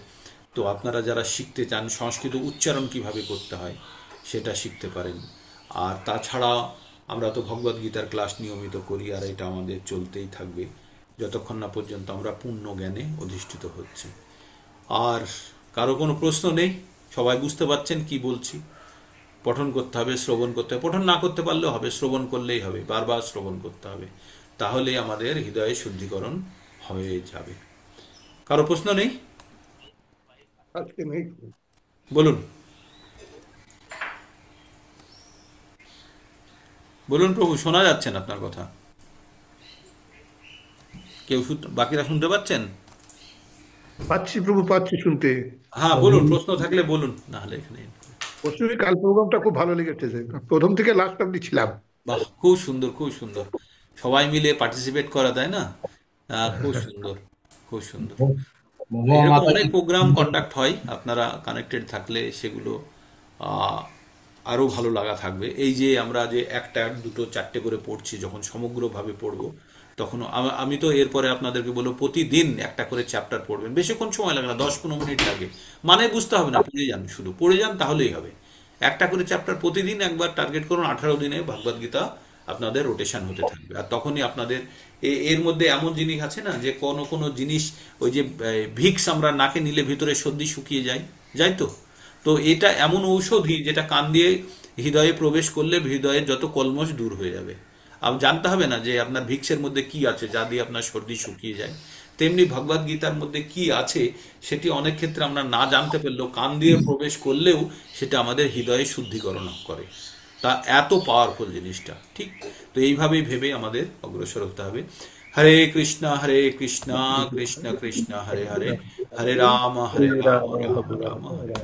তো আপনারা যারা শিখতে চান সংস্কৃত উচ্চারণ কিভাবে করতে হয় সেটা শিখতে পারেন। আর তাছাড়া আমরা তো ভগবদ্গীতার ক্লাস নিয়মিত করি, আর এটা আমাদের চলতেই থাকবে যতক্ষণ না পর্যন্ত আমরা পূর্ণ জ্ঞানে অধিষ্ঠিত হচ্ছি। আর কারো কোনো প্রশ্ন নেই? সবাই বুঝতে পারছেন কি বলছি? পঠন করতে হবে, শ্রবণ করতে হবে। পঠন না করতে পারলেও হবে, শ্রবণ করলেই হবে, বারবার শ্রবণ করতে হবে, তাহলে আমাদের হৃদয়ে শুদ্ধিকরণ হয়ে যাবে। কারো প্রশ্ন নেই? আজকে নেই। বলুন বলুন প্রভু, শোনা যাচ্ছেন আপনার কথা। কেউ বাকিরা শুনতে পাচ্ছেন? পাচ্ছি প্রভু, পাচ্ছি শুনতে। হ্যাঁ বলুন, প্রশ্ন থাকলে বলুন, না হলে এখানে। পশ্চিমী কাল প্রোগ্রামটা খুব ভালো লেগেছে, প্রথম থেকে লাস্ট অব্দি ছিলাম। বাহ, খুব সুন্দর খুব সুন্দর, সবাই মিলে পার্টিসিপেট করা, তাই না? খুব সুন্দর খুব সুন্দর। মহুয়া এরকম অনেক মাতাজি প্রোগ্রাম কন্ডাক্ট হয়, আপনারা কানেক্টেড থাকলে সেগুলো আরও ভালো লাগা থাকবে। এই যে আমরা যে একটা দুটো চারটে করে পড়ছি, যখন সমগ্রভাবে পড়বো তখন আমি তো এরপরে আপনাদেরকে বলবো প্রতিদিন একটা করে চ্যাপ্টার পড়বেন। বেশিক্ষণ সময় লাগে না, 10-15 মিনিট লাগে, মানে বুঝতে হবে না, পড়ে যান, শুধু পড়ে যান তাহলেই হবে। একটা করে চ্যাপ্টার প্রতিদিন একবার টার্গেট করুন, 18 দিনে ভগবদ্গীতা আপনাদের রোটেশন হতে থাকবে। আর তখনই আপনাদের এর মধ্যে এমন জিনিস আছে না, যে কোনো কোনো জিনিস, ওই যে ভিক্স আমরা নাকে নিলে ভিতরে সর্দি শুকিয়ে যায়, যাই তো, তো এটা এমন ঔষধি যেটা কান দিয়ে হৃদয়ে প্রবেশ করলে হৃদয়ের যত কলমশ দূর হয়ে যাবে। জানতে হবে না যে আপনার ভিক্সের মধ্যে কি আছে যা দিয়ে আপনার সর্দি শুকিয়ে যায়। তেমনি ভগবদ গীতার মধ্যে কি আছে সেটি অনেক ক্ষেত্রে আমরা না জানতে পারলেও কান দিয়ে প্রবেশ করলেও সেটা আমাদের হৃদয়ে শুদ্ধিকরণ করে। তা এত পাওয়ারফুল জিনিসটা, ঠিক? তো এইভাবেই ভেবে আমাদের অগ্রসর হতে হবে। হরে কৃষ্ণ কৃষ্ণ কৃষ্ণ হরে হরে, হরে রাম রাম রাম হরে হরে।